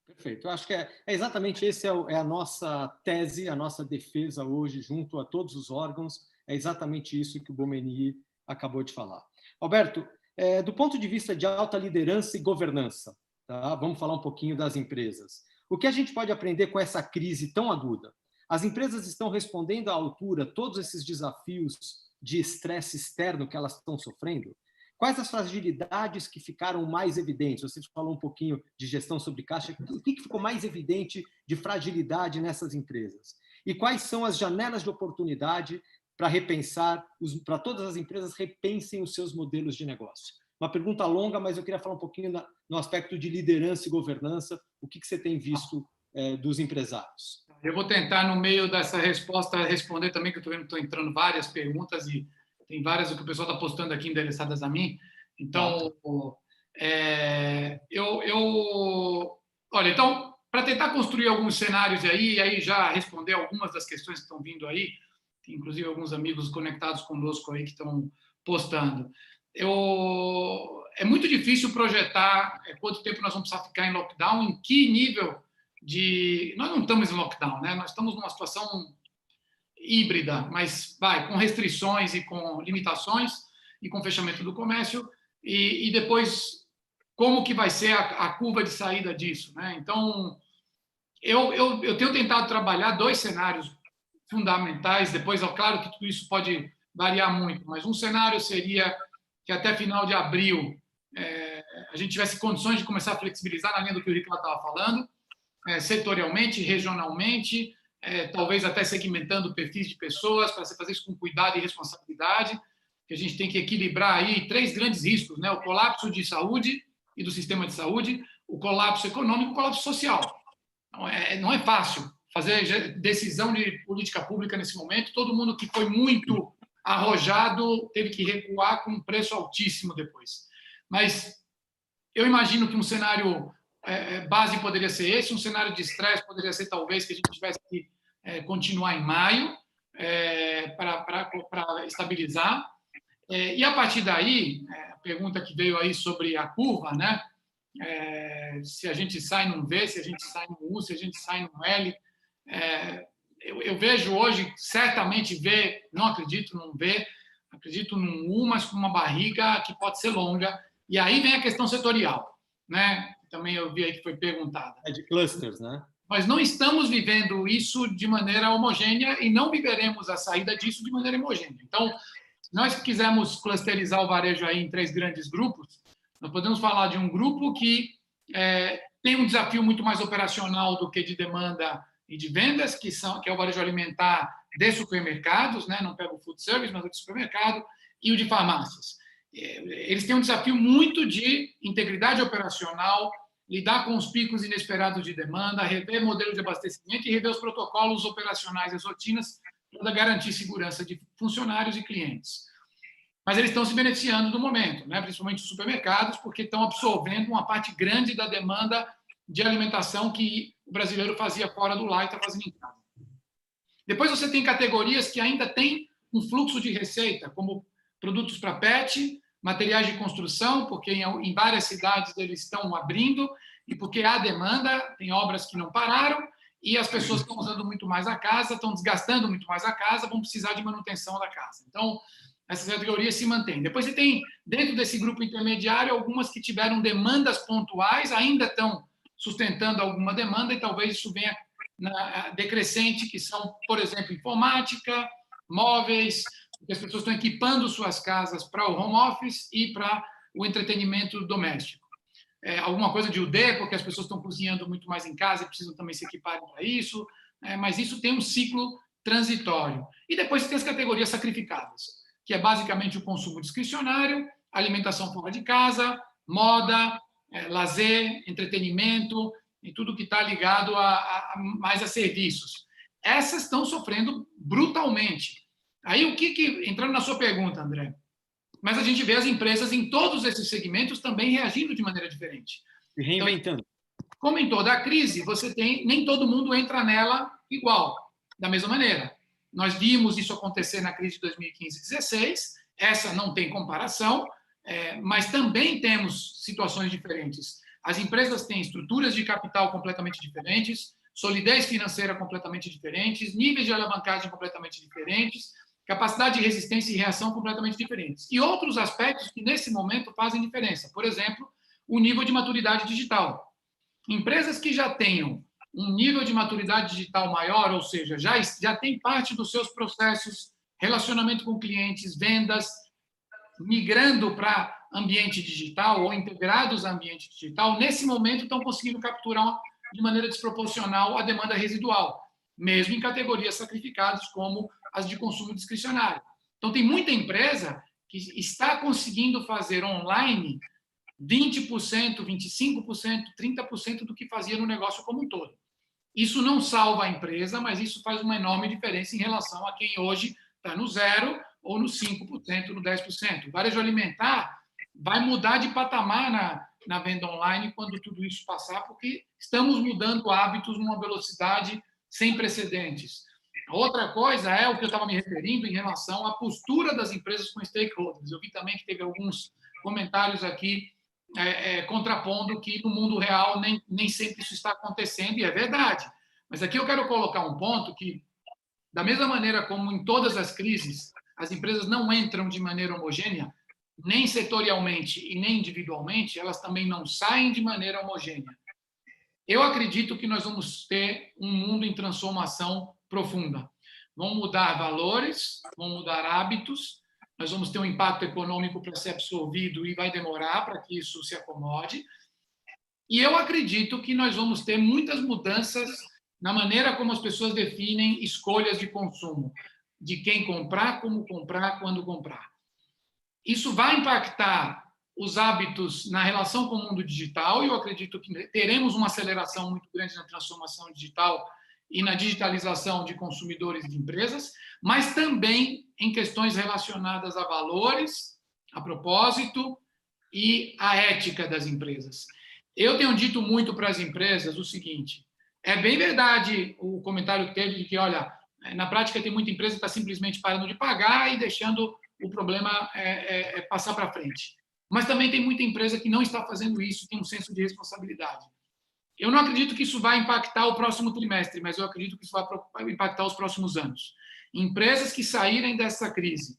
Speaker 1: Perfeito. Eu acho que é exatamente esse é a nossa tese, a nossa defesa hoje, junto a todos os órgãos, é exatamente isso que o Bomeni acabou de falar. Alberto, do ponto de vista de alta liderança e governança, tá? Vamos falar um pouquinho das empresas. O que a gente pode aprender com essa crise tão aguda? As empresas estão respondendo à altura a todos esses desafios de estresse externo que elas estão sofrendo? Quais as fragilidades que ficaram mais evidentes? Você falou um pouquinho de gestão sobre caixa. O que ficou mais evidente de fragilidade nessas empresas? E quais são as janelas de oportunidade para repensar, para todas as empresas repensem os seus modelos de negócio? Uma pergunta longa, mas eu queria falar um pouquinho no aspecto de liderança e governança. O que você tem visto dos empresários?
Speaker 3: Eu vou tentar, no meio dessa resposta, responder também, que eu estou vendo que estão entrando várias perguntas e tem várias que o pessoal está postando aqui endereçadas a mim. Então, olha, então, para tentar construir alguns cenários aí, e aí já responder algumas das questões que estão vindo aí, tem inclusive alguns amigos conectados conosco aí que estão postando. É muito difícil projetar quanto tempo nós vamos precisar ficar em lockdown, em que nível de... Nós não estamos em lockdown, né? Nós estamos numa situação híbrida, mas com restrições e com limitações e com fechamento do comércio e depois como que vai ser a curva de saída disso, né? Então, eu tenho tentado trabalhar dois cenários fundamentais, depois, é claro que tudo isso pode variar muito, mas um cenário seria que até final de abril a gente tivesse condições de começar a flexibilizar na linha do que o Ricardo estava falando, setorialmente, regionalmente, talvez até segmentando perfis de pessoas, para você fazer isso com cuidado e responsabilidade, que a gente tem que equilibrar aí 3 grandes riscos, né? O colapso de saúde e do sistema de saúde, o colapso econômico e o colapso social. Não é fácil fazer decisão de política pública nesse momento. Todo mundo que foi muito arrojado teve que recuar com um preço altíssimo depois. Mas eu imagino que um cenário base poderia ser esse, um cenário de estresse poderia ser talvez que a gente tivesse que continuar em maio para estabilizar. E a partir daí, a pergunta que veio aí sobre a curva, né? Se a gente sai num V, se a gente sai num U, se a gente sai num L. Eu vejo hoje, certamente V, não acredito num V, acredito num U, mas com uma barriga que pode ser longa. E aí vem a questão setorial, né? Também eu vi aí que foi perguntada.
Speaker 1: De clusters, né?
Speaker 3: Nós não estamos vivendo isso de maneira homogênea e não viveremos a saída disso de maneira homogênea. Então, se nós quisermos clusterizar o varejo aí em 3 grandes grupos, nós podemos falar de um grupo que tem um desafio muito mais operacional do que de demanda e de vendas, que é o varejo alimentar de supermercados, né? Não pego o food service, mas o de supermercado, e o de farmácias. Eles têm um desafio muito de integridade operacional, lidar com os picos inesperados de demanda, rever modelos de abastecimento e rever os protocolos operacionais e as rotinas para garantir segurança de funcionários e clientes. Mas eles estão se beneficiando do momento, né? Principalmente os supermercados, porque estão absorvendo uma parte grande da demanda de alimentação que o brasileiro fazia fora do lar e está fazendo em casa. Depois você tem categorias que ainda têm um fluxo de receita, como produtos para pet, materiais de construção, porque em várias cidades eles estão abrindo e porque há demanda, tem obras que não pararam e as pessoas estão usando muito mais a casa, estão desgastando muito mais a casa, vão precisar de manutenção da casa. Então, essas categorias se mantêm. Depois você tem, dentro desse grupo intermediário, algumas que tiveram demandas pontuais, ainda estão sustentando alguma demanda e talvez isso venha decrescente, que são, por exemplo, informática, móveis, porque as pessoas estão equipando suas casas para o home office e para o entretenimento doméstico. Alguma coisa de UD, porque as pessoas estão cozinhando muito mais em casa e precisam também se equiparem para isso, mas isso tem um ciclo transitório. E depois você tem as categorias sacrificadas, que é basicamente o consumo discricionário, alimentação fora de casa, moda, lazer, entretenimento e tudo que está ligado mais a serviços. Essas estão sofrendo brutalmente. Aí, entrando na sua pergunta, André, mas a gente vê as empresas em todos esses segmentos também reagindo de maneira diferente.
Speaker 1: E reinventando.
Speaker 3: Então, como em toda a crise, nem todo mundo entra nela igual, da mesma maneira. Nós vimos isso acontecer na crise de 2015 e 2016, essa não tem comparação, mas também temos situações diferentes. As empresas têm estruturas de capital completamente diferentes, solidez financeira completamente diferentes, níveis de alavancagem completamente diferentes, capacidade de resistência e reação completamente diferentes. E outros aspectos que, nesse momento, fazem diferença. Por exemplo, o nível de maturidade digital. Empresas que já tenham um nível de maturidade digital maior, ou seja, já tem parte dos seus processos, relacionamento com clientes, vendas, migrando para ambiente digital ou integrados a ambiente digital, nesse momento estão conseguindo capturar de maneira desproporcional a demanda residual, mesmo em categorias sacrificadas como as de consumo discricionário. Então, tem muita empresa que está conseguindo fazer online 20%, 25%, 30% do que fazia no negócio como um todo. Isso não salva a empresa, mas isso faz uma enorme diferença em relação a quem hoje está no 0% ou no 5%, no 10%. O varejo alimentar vai mudar de patamar na venda online quando tudo isso passar, porque estamos mudando hábitos numa velocidade sem precedentes. Outra coisa é o que eu estava me referindo em relação à postura das empresas com stakeholders. Eu vi também que teve alguns comentários aqui contrapondo que no mundo real nem sempre isso está acontecendo, e é verdade. Mas aqui eu quero colocar um ponto que, da mesma maneira como em todas as crises, as empresas não entram de maneira homogênea, nem setorialmente e nem individualmente, elas também não saem de maneira homogênea. Eu acredito que nós vamos ter um mundo em transformação profunda. Vão mudar valores, vão mudar hábitos, nós vamos ter um impacto econômico para ser absorvido e vai demorar para que isso se acomode. E eu acredito que nós vamos ter muitas mudanças na maneira como as pessoas definem escolhas de consumo, de quem comprar, como comprar, quando comprar. Isso vai impactar os hábitos na relação com o mundo digital, e eu acredito que teremos uma aceleração muito grande na transformação digital e na digitalização de consumidores e de empresas, mas também em questões relacionadas a valores, a propósito e a ética das empresas. Eu tenho dito muito para as empresas o seguinte: é bem verdade o comentário que teve de que, olha, na prática tem muita empresa que está simplesmente parando de pagar e deixando o problema passar para frente. Mas também tem muita empresa que não está fazendo isso, tem um senso de responsabilidade. Eu não acredito que isso vai impactar o próximo trimestre, mas eu acredito que isso vai impactar os próximos anos. Empresas que saírem dessa crise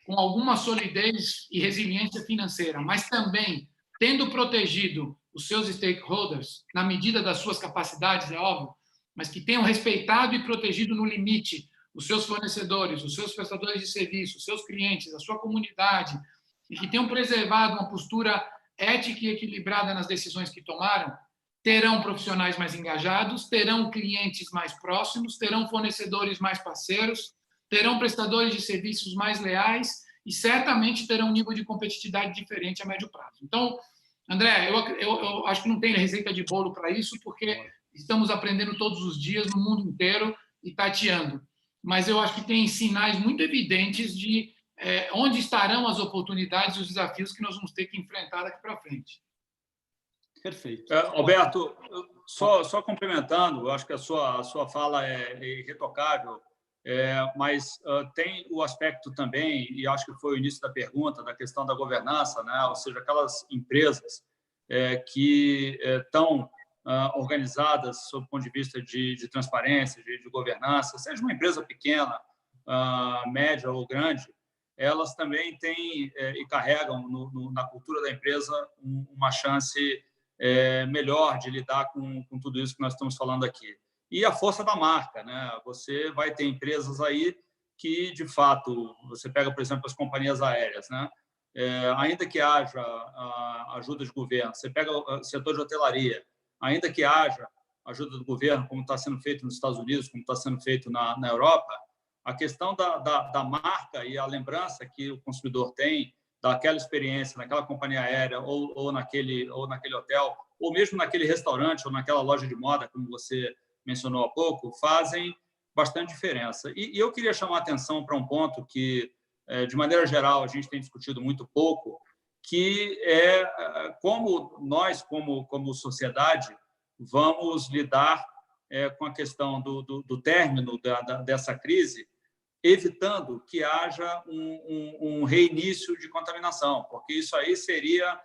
Speaker 3: com alguma solidez e resiliência financeira, mas também tendo protegido os seus stakeholders na medida das suas capacidades, é óbvio, mas que tenham respeitado e protegido no limite os seus fornecedores, os seus prestadores de serviço, os seus clientes, a sua comunidade, e que tenham preservado uma postura ética e equilibrada nas decisões que tomaram, terão profissionais mais engajados, terão clientes mais próximos, terão fornecedores mais parceiros, terão prestadores de serviços mais leais e certamente terão um nível de competitividade diferente a médio prazo. Então, André, eu acho que não tem receita de bolo para isso, porque estamos aprendendo todos os dias no mundo inteiro e tateando. Mas eu acho que tem sinais muito evidentes de onde estarão as oportunidades e os desafios que nós vamos ter que enfrentar daqui para frente.
Speaker 1: Perfeito.
Speaker 2: Alberto, só complementando, eu acho que a sua fala é irretocável, mas tem o aspecto também, e acho que foi o início da pergunta, da questão da governança, né? Ou seja, aquelas empresas que estão organizadas sob o ponto de vista de transparência, de governança, seja uma empresa pequena, média ou grande, elas também têm e carregam na cultura da empresa uma chance melhor de lidar com tudo isso que nós estamos falando aqui. E a força da marca, né? Você vai ter empresas aí que, de fato, você pega, por exemplo, as companhias aéreas, né? Ainda que haja ajuda de governo, você pega o setor de hotelaria, ainda que haja ajuda do governo, como está sendo feito nos Estados Unidos, como está sendo feito na Europa, a questão da marca e a lembrança que o consumidor tem daquela experiência, naquela companhia aérea ou naquele hotel, ou mesmo naquele restaurante ou naquela loja de moda, como você mencionou há pouco, fazem bastante diferença. E eu queria chamar a atenção para um ponto que, de maneira geral, a gente tem discutido muito pouco, que é como nós, como sociedade, vamos lidar com a questão do término dessa crise, evitando que haja um reinício de contaminação, porque isso aí seria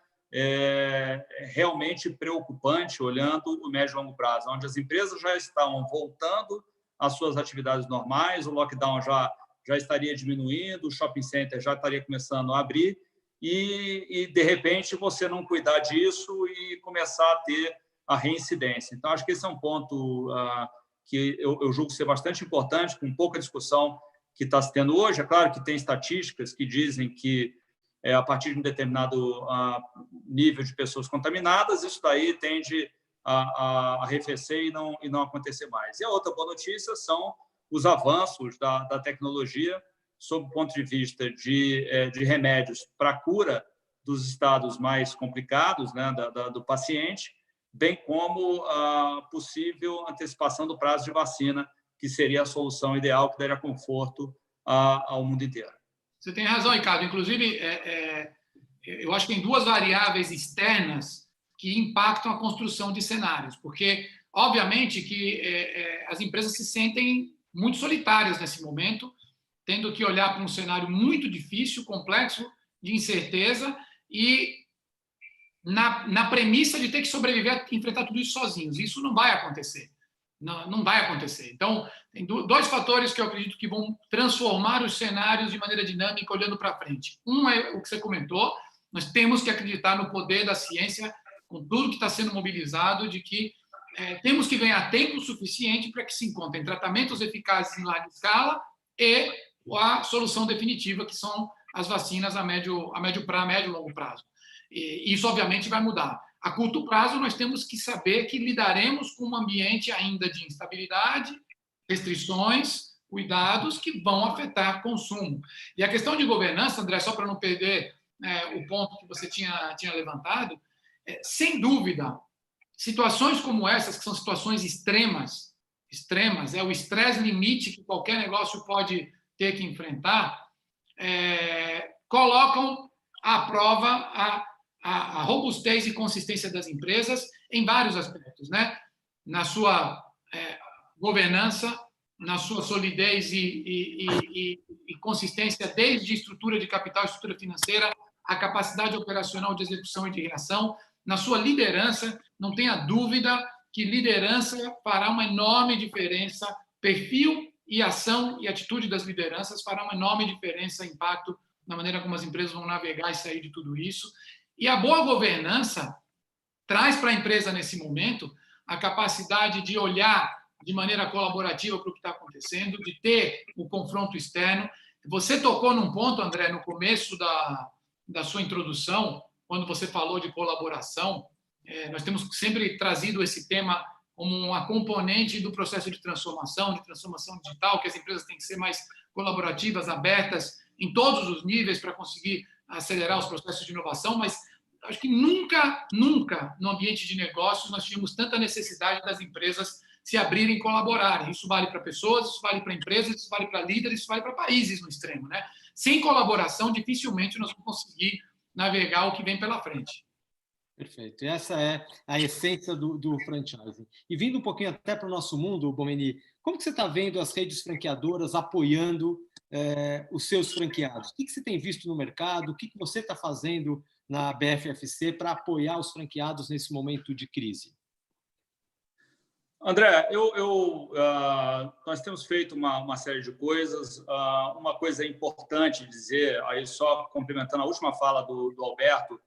Speaker 2: realmente preocupante, olhando o médio e longo prazo, onde as empresas já estão voltando às suas atividades normais, o lockdown já estaria diminuindo, o shopping center já estaria começando a abrir, e de repente, você não cuidar disso e começar a ter a reincidência. Então, acho que esse é um ponto que eu julgo ser bastante importante, com pouca discussão que está se tendo hoje. É claro que tem estatísticas que dizem que, a partir de um determinado nível de pessoas contaminadas, isso daí tende a arrefecer e não acontecer mais. E a outra boa notícia são os avanços da tecnologia sob o ponto de vista de remédios para a cura dos estados mais complicados, né, do paciente, bem como a possível antecipação do prazo de vacina, que seria a solução ideal, que daria conforto ao mundo inteiro.
Speaker 3: Você tem razão, Ricardo. Inclusive, eu acho que tem duas variáveis externas que impactam a construção de cenários, porque, obviamente, que as empresas se sentem muito solitárias nesse momento, tendo que olhar para um cenário muito difícil, complexo, de incerteza, e na premissa de ter que sobreviver e enfrentar tudo isso sozinhos. Isso não vai acontecer. Não vai acontecer. Então, tem dois fatores que eu acredito que vão transformar os cenários de maneira dinâmica, olhando para frente. Um é o que você comentou, nós temos que acreditar no poder da ciência, com tudo que está sendo mobilizado, de que temos que ganhar tempo suficiente para que se encontrem tratamentos eficazes em larga escala e a solução definitiva, que são as vacinas a médio e longo prazo. E isso, obviamente, vai mudar. A curto prazo, nós temos que saber que lidaremos com um ambiente ainda de instabilidade, restrições, cuidados que vão afetar consumo. E a questão de governança, André, só para não perder o ponto que você tinha levantado, sem dúvida, situações como essas, que são situações extremas, é o estresse limite que qualquer negócio pode ter que enfrentar, colocam à prova a robustez e consistência das empresas em vários aspectos, né? Na sua governança, na sua solidez e consistência, desde estrutura de capital, estrutura financeira, a capacidade operacional de execução e de reação, na sua liderança. Não tenha dúvida que liderança fará uma enorme diferença, perfil e ação e atitude das lideranças fará uma enorme diferença, impacto na maneira como as empresas vão navegar e sair de tudo isso. E a boa governança traz para a empresa, nesse momento, a capacidade de olhar de maneira colaborativa para o que está acontecendo, de ter o confronto externo. Você tocou num ponto, André, no começo da sua introdução, quando você falou de colaboração. Nós temos sempre trazido esse tema como uma componente do processo de transformação digital, que as empresas têm que ser mais colaborativas, abertas, em todos os níveis, para conseguir acelerar os processos de inovação, mas acho que nunca no ambiente de negócios nós tínhamos tanta necessidade das empresas se abrirem e colaborarem. Isso vale para pessoas, isso vale para empresas, isso vale para líderes, isso vale para países no extremo, né? Sem colaboração, dificilmente nós vamos conseguir navegar o que vem pela frente.
Speaker 1: Perfeito. E essa é a essência do franchising. E vindo um pouquinho até para o nosso mundo, Bomeni, como que você está vendo as redes franqueadoras apoiando os seus franqueados? O que você tem visto no mercado? O que você está fazendo na BFFC para apoiar os franqueados nesse momento de crise?
Speaker 2: André, nós temos feito uma série de coisas. Uma coisa importante dizer, aí só complementando a última fala do Alberto,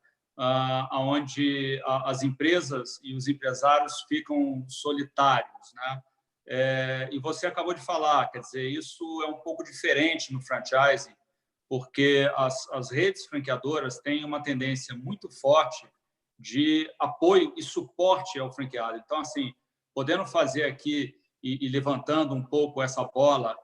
Speaker 2: onde as empresas e os empresários ficam solitários, né? E você acabou de falar, quer dizer, isso é um pouco diferente no franchising, porque as redes franqueadoras têm uma tendência muito forte de apoio e suporte ao franqueado. Então, assim, podendo fazer aqui e levantando um pouco essa bola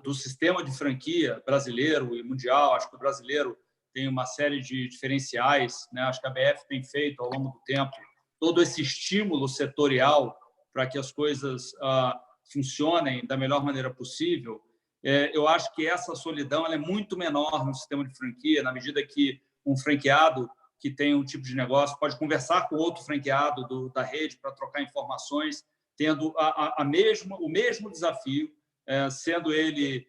Speaker 2: do sistema de franquia brasileiro e mundial, acho que o brasileiro tem uma série de diferenciais, né? Acho que a BF tem feito, ao longo do tempo, todo esse estímulo setorial para que as coisas funcionem da melhor maneira possível. Eu acho que essa solidão ela é muito menor no sistema de franquia, na medida que um franqueado que tem um tipo de negócio pode conversar com outro franqueado da rede para trocar informações, tendo o mesmo desafio, sendo ele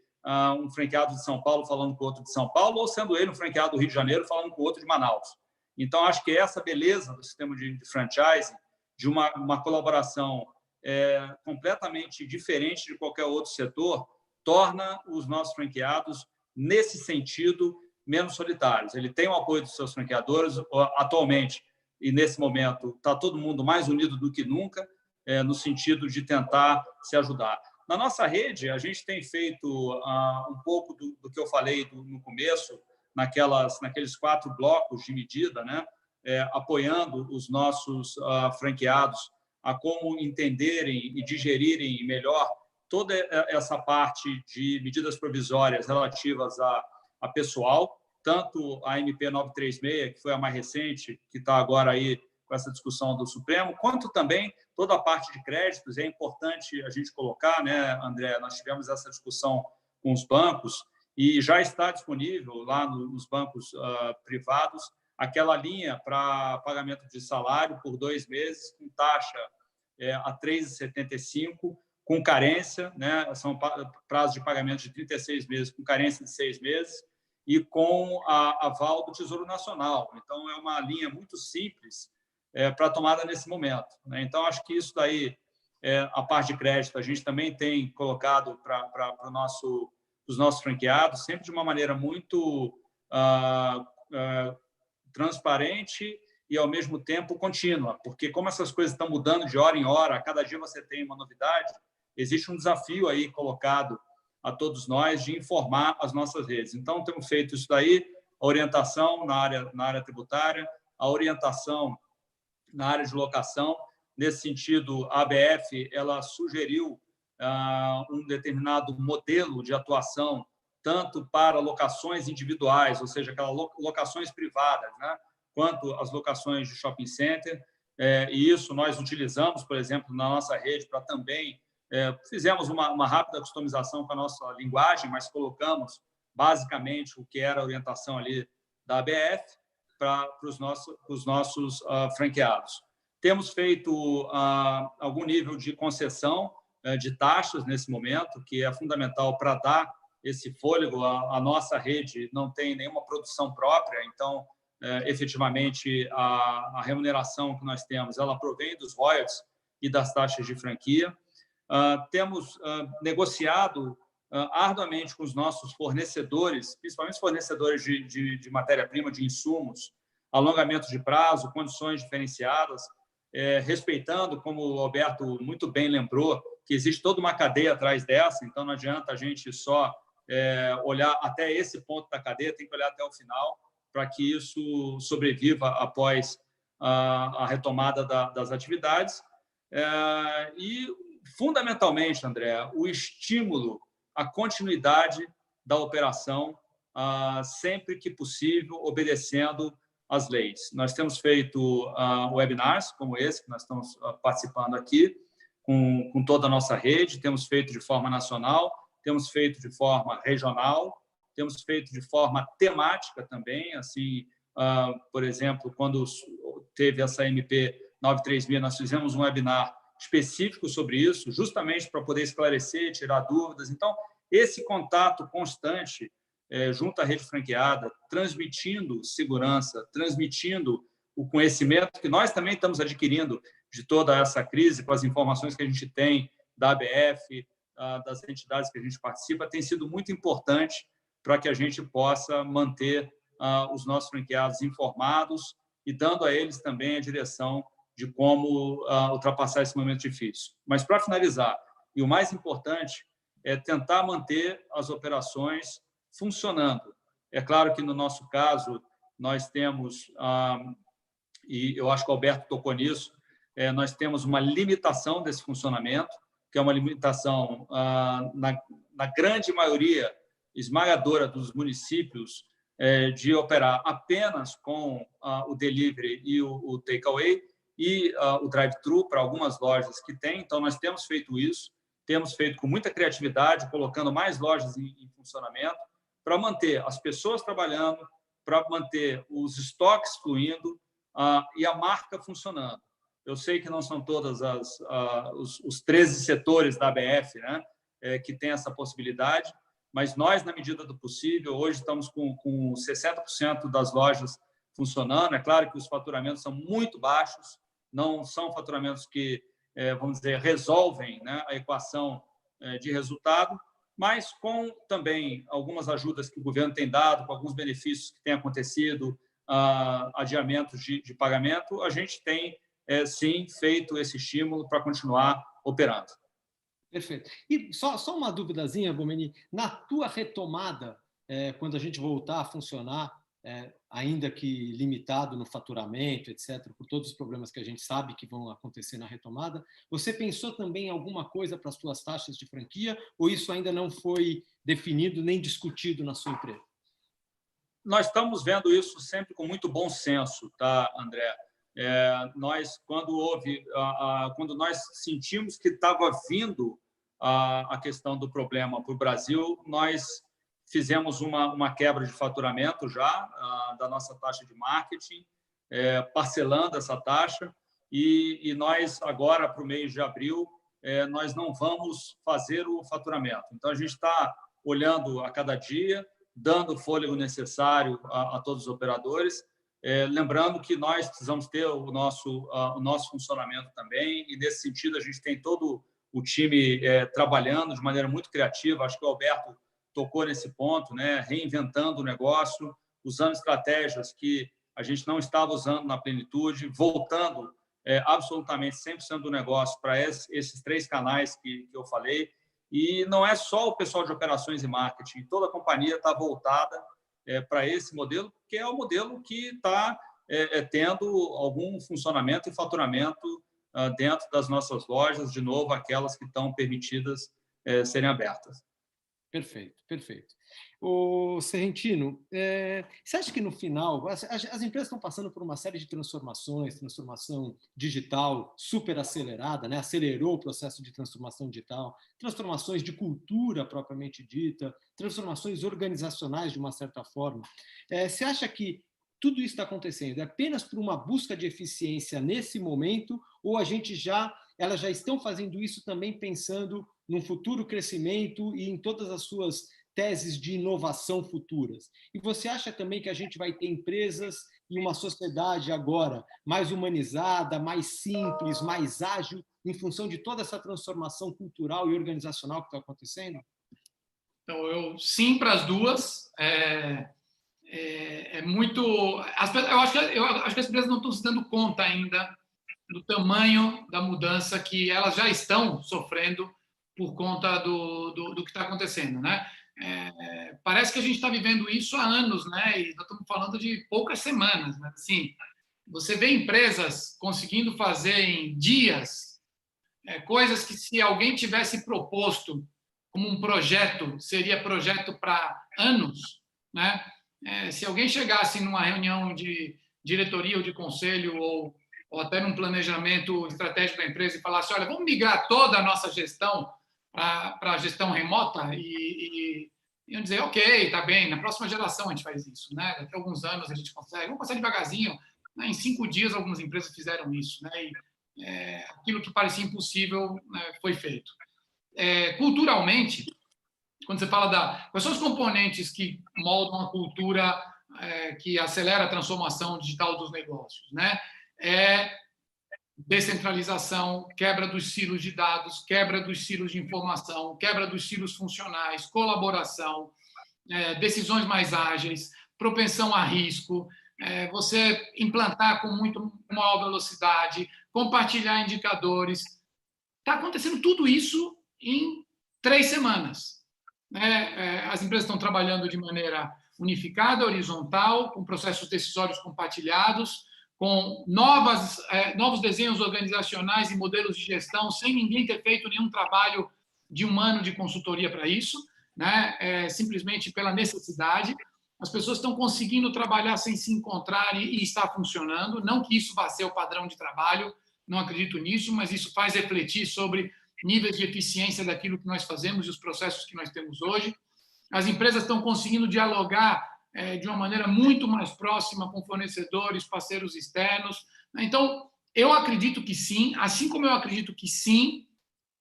Speaker 2: um franqueado de São Paulo falando com outro de São Paulo, ou sendo ele um franqueado do Rio de Janeiro falando com outro de Manaus. Então, acho que essa beleza do sistema de franchising, de uma colaboração completamente diferente de qualquer outro setor, torna os nossos franqueados, nesse sentido, menos solitários. Ele tem o apoio dos seus franqueadores. Atualmente, e nesse momento, está todo mundo mais unido do que nunca, no sentido de tentar se ajudar. Na nossa rede, a gente tem feito um pouco do que eu falei no começo, naqueles 4 blocos de medida, né? Apoiando os nossos franqueados a como entenderem e digerirem melhor toda essa parte de medidas provisórias relativas a pessoal, tanto a MP 936, que foi a mais recente, que está agora aí com essa discussão do Supremo, quanto também toda a parte de créditos. É importante a gente colocar, né, André, nós tivemos essa discussão com os bancos e já está disponível lá nos bancos privados aquela linha para pagamento de salário por 2 meses, com taxa a 3,75, com carência, né? São prazos de pagamento de 36 meses, com carência de 6 meses, e com a aval do Tesouro Nacional. Então, é uma linha muito simples para tomada nesse momento, né? Então, acho que isso daí, a parte de crédito, a gente também tem colocado para os nossos franqueados, sempre de uma maneira muito transparente e, ao mesmo tempo, contínua, porque como essas coisas estão mudando de hora em hora, a cada dia você tem uma novidade, existe um desafio aí colocado a todos nós de informar as nossas redes. Então, temos feito isso daí, a orientação na área tributária, a orientação na área de locação. Nesse sentido, a ABF ela sugeriu um determinado modelo de atuação, tanto para locações individuais, ou seja, aquelas locações privadas, né, quanto as locações de shopping center. E isso nós utilizamos, por exemplo, na nossa rede para também... fizemos uma rápida customização com a nossa linguagem, mas colocamos basicamente o que era a orientação ali da ABF para os nossos franqueados. Temos feito algum nível de concessão de taxas nesse momento, que é fundamental para dar esse fôlego. A nossa rede não tem nenhuma produção própria, então, efetivamente, a remuneração que nós temos, ela provém dos royalties e das taxas de franquia. Temos negociado arduamente com os nossos fornecedores, principalmente os fornecedores de matéria-prima, de insumos, alongamento de prazo, condições diferenciadas, respeitando, como o Alberto muito bem lembrou, que existe toda uma cadeia atrás dessa, então não adianta a gente só olhar até esse ponto da cadeia, tem que olhar até o final para que isso sobreviva após a retomada das atividades. E, fundamentalmente, André, o estímulo à continuidade da operação, sempre que possível, obedecendo às leis. Nós temos feito webinars como esse, que nós estamos participando aqui, com toda a nossa rede, temos feito de forma nacional, temos feito de forma regional, temos feito de forma temática também, assim, por exemplo, quando teve essa MP 936, nós fizemos um webinar específico sobre isso, justamente para poder esclarecer, tirar dúvidas. Então, esse contato constante junto à rede franqueada, transmitindo segurança, transmitindo o conhecimento que nós também estamos adquirindo de toda essa crise, com as informações que a gente tem da ABF, das entidades que a gente participa, tem sido muito importante para que a gente possa manter os nossos franqueados informados e dando a eles também a direção de como ultrapassar esse momento difícil. Mas, para finalizar, e o mais importante, é tentar manter as operações funcionando. É claro que, no nosso caso, nós temos, e eu acho que o Alberto tocou nisso, nós temos uma limitação desse funcionamento, que é uma limitação, na grande maioria esmagadora dos municípios, de operar apenas com o delivery e o takeaway, e o drive-thru para algumas lojas que tem. Então, nós temos feito isso, temos feito com muita criatividade, colocando mais lojas em funcionamento, para manter as pessoas trabalhando, para manter os estoques fluindo e a marca funcionando. Eu sei que não são todos os 13 setores da ABF, né, que têm essa possibilidade, mas nós, na medida do possível, hoje estamos com 60% das lojas funcionando. É claro que os faturamentos são muito baixos, não são faturamentos que, vamos dizer, resolvem, né, a equação de resultado, mas com também algumas ajudas que o governo tem dado, com alguns benefícios que têm acontecido, adiamentos de pagamento, a gente tem, sim, feito esse estímulo para continuar operando.
Speaker 1: Perfeito. E só uma duvidazinha, Bomeni, na tua retomada, quando a gente voltar a funcionar, ainda que limitado no faturamento, etc., por todos os problemas que a gente sabe que vão acontecer na retomada, você pensou também em alguma coisa para as suas taxas de franquia ou isso ainda não foi definido nem discutido na sua empresa?
Speaker 2: Nós estamos vendo isso sempre com muito bom senso, tá, André? Quando nós sentimos que estava vindo a questão do problema para o Brasil, nós fizemos uma quebra de faturamento já da nossa taxa de marketing, parcelando essa taxa, e nós, agora, para o mês de abril, nós não vamos fazer o faturamento. Então, a gente está olhando a cada dia, dando o fôlego necessário a todos os operadores, lembrando que nós precisamos ter o nosso funcionamento também, e, nesse sentido, a gente tem todo o time trabalhando de maneira muito criativa. Acho que o Alberto tocou nesse ponto, né? Reinventando o negócio, usando estratégias que a gente não estava usando na plenitude, voltando absolutamente 100% do negócio para esses 3 canais que eu falei. E não é só o pessoal de operações e marketing, toda a companhia está voltada para esse modelo, que é o modelo que está tendo algum funcionamento e faturamento dentro das nossas lojas, de novo, aquelas que estão permitidas serem abertas.
Speaker 1: Perfeito, perfeito. O Serrentino, você acha que no final, as empresas estão passando por uma série de transformações, transformação digital super acelerada, né? Acelerou o processo de transformação digital, transformações de cultura propriamente dita, transformações organizacionais de uma certa forma. Você acha que tudo isso está acontecendo apenas por uma busca de eficiência nesse momento, ou elas já estão fazendo isso também pensando num futuro crescimento e em todas as suas teses de inovação futuras? E você acha também que a gente vai ter empresas e uma sociedade agora mais humanizada, mais simples, mais ágil, em função de toda essa transformação cultural e organizacional que está acontecendo?
Speaker 3: Então, sim para as duas. Muito. Eu acho que as empresas não estão se dando conta ainda do tamanho da mudança que elas já estão sofrendo por conta do que está acontecendo, né? Parece que a gente está vivendo isso há anos, né? E nós estamos falando de poucas semanas, né? Assim, você vê empresas conseguindo fazer em dias coisas que, se alguém tivesse proposto como um projeto, seria projeto para anos, né? Se alguém chegasse numa reunião de diretoria ou de conselho ou até num planejamento estratégico da empresa e falasse: olha, vamos migrar toda a nossa gestão para a gestão remota, e iam dizer: ok, tá bem, na próxima geração a gente faz isso, né? Daqui a alguns anos a gente consegue, vamos passar devagarzinho, né? Em 5 dias algumas empresas fizeram isso, né? E aquilo que parecia impossível, né, foi feito. Culturalmente, quando você fala quais são os componentes que moldam a cultura que acelera a transformação digital dos negócios, né? Descentralização, quebra dos silos de dados, quebra dos silos de informação, quebra dos silos funcionais, colaboração, decisões mais ágeis, propensão a risco, você implantar com muito maior velocidade, compartilhar indicadores. Está acontecendo tudo isso em 3 semanas. As empresas estão trabalhando de maneira unificada, horizontal, com processos decisórios compartilhados, com novos desenhos organizacionais e modelos de gestão, sem ninguém ter feito nenhum trabalho de um ano de consultoria para isso, né? Simplesmente pela necessidade. As pessoas estão conseguindo trabalhar sem se encontrar e está funcionando. Não que isso vá ser o padrão de trabalho, não acredito nisso, mas isso faz refletir sobre níveis de eficiência daquilo que nós fazemos e os processos que nós temos hoje. As empresas estão conseguindo dialogar de uma maneira muito mais próxima com fornecedores, parceiros externos. Então, eu acredito que sim, assim como eu acredito que sim,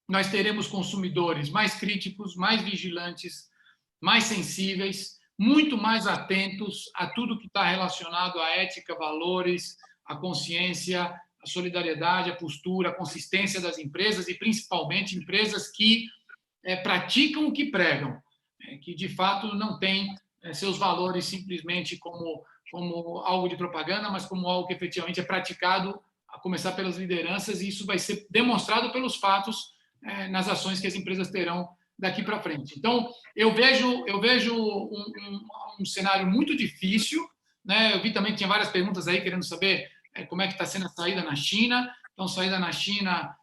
Speaker 3: nós teremos consumidores mais críticos, mais vigilantes, mais sensíveis, muito mais atentos a tudo que está relacionado à ética, valores, à consciência, à solidariedade, à postura, à consistência das empresas e, principalmente, empresas que praticam o que pregam, que, de fato, não têm seus valores simplesmente como algo de propaganda, mas como algo que efetivamente é praticado, a começar pelas lideranças, e isso vai ser demonstrado pelos fatos nas ações que as empresas terão daqui para frente. Então, eu vejo um cenário muito difícil, né? Eu vi também que tinha várias perguntas aí querendo saber como é que está sendo a saída na China. Então, a saída na China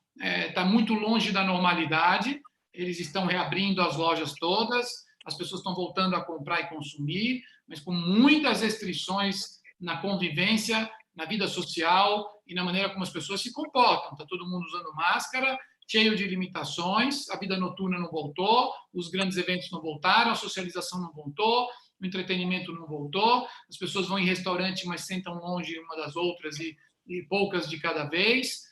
Speaker 3: está muito longe da normalidade, eles estão reabrindo as lojas todas, as pessoas estão voltando a comprar e consumir, mas com muitas restrições na convivência, na vida social e na maneira como as pessoas se comportam. Está todo mundo usando máscara, cheio de limitações, a vida noturna não voltou, os grandes eventos não voltaram, a socialização não voltou, o entretenimento não voltou, as pessoas vão em restaurante, mas sentam longe uma das outras e poucas de cada vez,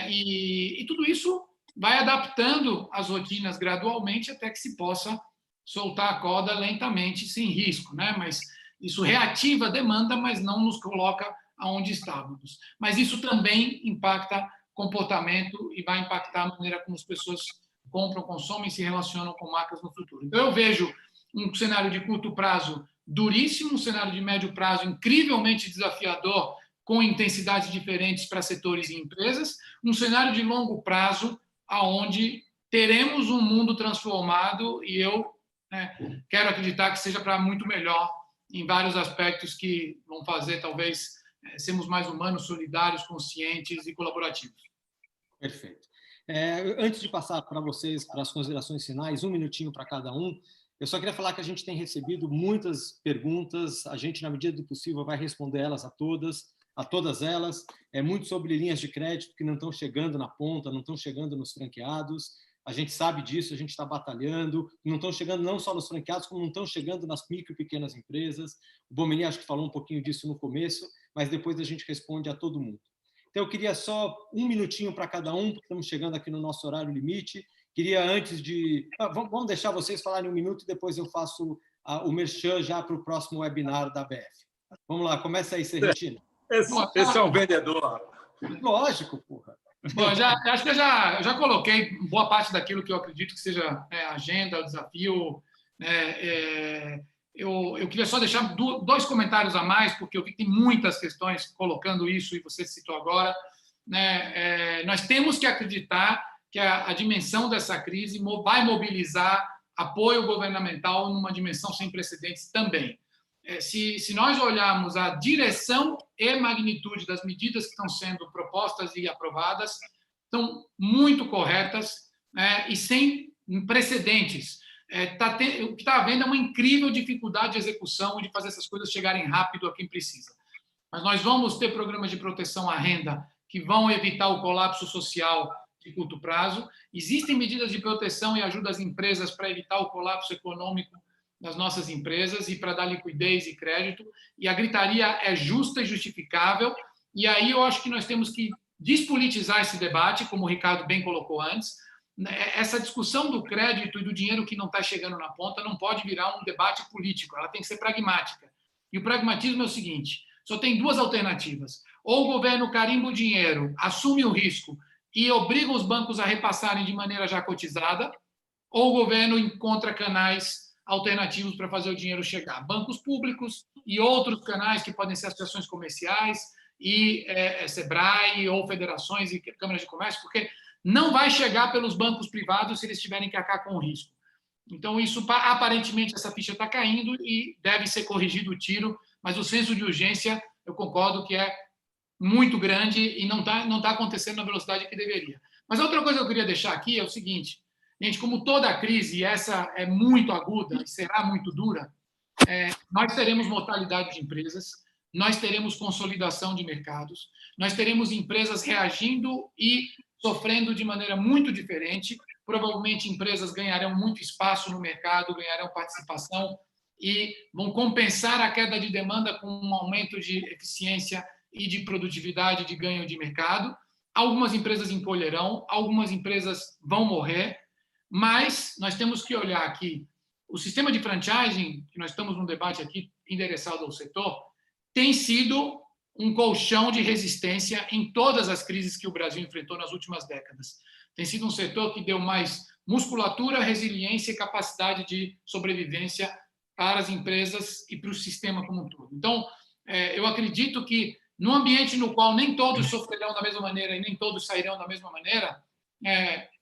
Speaker 3: e tudo isso vai adaptando as rotinas gradualmente até que se possa soltar a corda lentamente, sem risco, né? Mas isso reativa a demanda, mas não nos coloca aonde estávamos. Mas isso também impacta comportamento e vai impactar a maneira como as pessoas compram, consomem e se relacionam com marcas no futuro. Então, eu vejo um cenário de curto prazo duríssimo, um cenário de médio prazo incrivelmente desafiador, com intensidades diferentes para setores e empresas, um cenário de longo prazo, aonde teremos um mundo transformado, e eu quero acreditar que seja para muito melhor em vários aspectos que vão fazer, talvez, sermos mais humanos, solidários, conscientes e colaborativos.
Speaker 1: Perfeito. Antes de passar para vocês, para as considerações finais, um minutinho para cada um, eu só queria falar que a gente tem recebido muitas perguntas, a gente, na medida do possível, vai responder elas a todas elas, muito sobre linhas de crédito que não estão chegando na ponta, não estão chegando nos franqueados, a gente sabe disso, a gente está batalhando, não estão chegando não só nos franqueados, como não estão chegando nas micro e pequenas empresas. O Bomeni acho que falou um pouquinho disso no começo, mas depois a gente responde a todo mundo. Então, eu queria só um minutinho para cada um, porque estamos chegando aqui no nosso horário limite. Queria, antes de... Vamos deixar vocês falarem um minuto e depois eu faço o merchan já para o próximo webinar da BF. Vamos lá, começa aí, Serrentino.
Speaker 2: Esse é um vendedor.
Speaker 1: Lógico, porra.
Speaker 3: Bom, acho que eu já coloquei boa parte daquilo que eu acredito que seja a agenda, o desafio. Eu queria só deixar dois comentários a mais, porque eu vi que tem muitas questões colocando isso, e você citou agora. Nós temos que acreditar que a dimensão dessa crise vai mobilizar apoio governamental numa dimensão sem precedentes também. Se nós olharmos a direção e magnitude das medidas que estão sendo propostas e aprovadas, são muito corretas e sem precedentes. O que está havendo é uma incrível dificuldade de execução e de fazer essas coisas chegarem rápido a quem precisa. Mas nós vamos ter programas de proteção à renda que vão evitar o colapso social de curto prazo. Existem medidas de proteção e ajuda às empresas para evitar o colapso econômico das nossas empresas e para dar liquidez e crédito, e a gritaria é justa e justificável, e aí eu acho que nós temos que despolitizar esse debate, como o Ricardo bem colocou antes. Essa discussão do crédito e do dinheiro que não está chegando na ponta não pode virar um debate político, ela tem que ser pragmática. E o pragmatismo é o seguinte, só tem duas alternativas: ou o governo carimba o dinheiro, assume o risco e obriga os bancos a repassarem de maneira já cotizada, ou o governo encontra canais alternativos para fazer o dinheiro chegar. Bancos públicos e outros canais que podem ser associações comerciais e SEBRAE ou federações e câmaras de comércio, porque não vai chegar pelos bancos privados se eles tiverem que arcar com o risco. Então, isso, aparentemente, essa ficha está caindo e deve ser corrigido o tiro, mas o senso de urgência, eu concordo que é muito grande e não tá acontecendo na velocidade que deveria. Mas a outra coisa que eu queria deixar aqui é o seguinte: gente, como toda crise, e essa é muito aguda e será muito dura, nós teremos mortalidade de empresas, nós teremos consolidação de mercados, nós teremos empresas reagindo e sofrendo de maneira muito diferente. Provavelmente empresas ganharão muito espaço no mercado, ganharão participação e vão compensar a queda de demanda com um aumento de eficiência e de produtividade, de ganho de mercado. Algumas empresas encolherão, algumas empresas vão morrer, mas nós temos que olhar que o sistema de franchising, que nós estamos num debate aqui endereçado ao setor, tem sido um colchão de resistência em todas as crises que o Brasil enfrentou nas últimas décadas. Tem sido um setor que deu mais musculatura, resiliência e capacidade de sobrevivência para as empresas e para o sistema como um todo. Então, eu acredito que, num ambiente no qual nem todos sofrerão da mesma maneira e nem todos sairão da mesma maneira,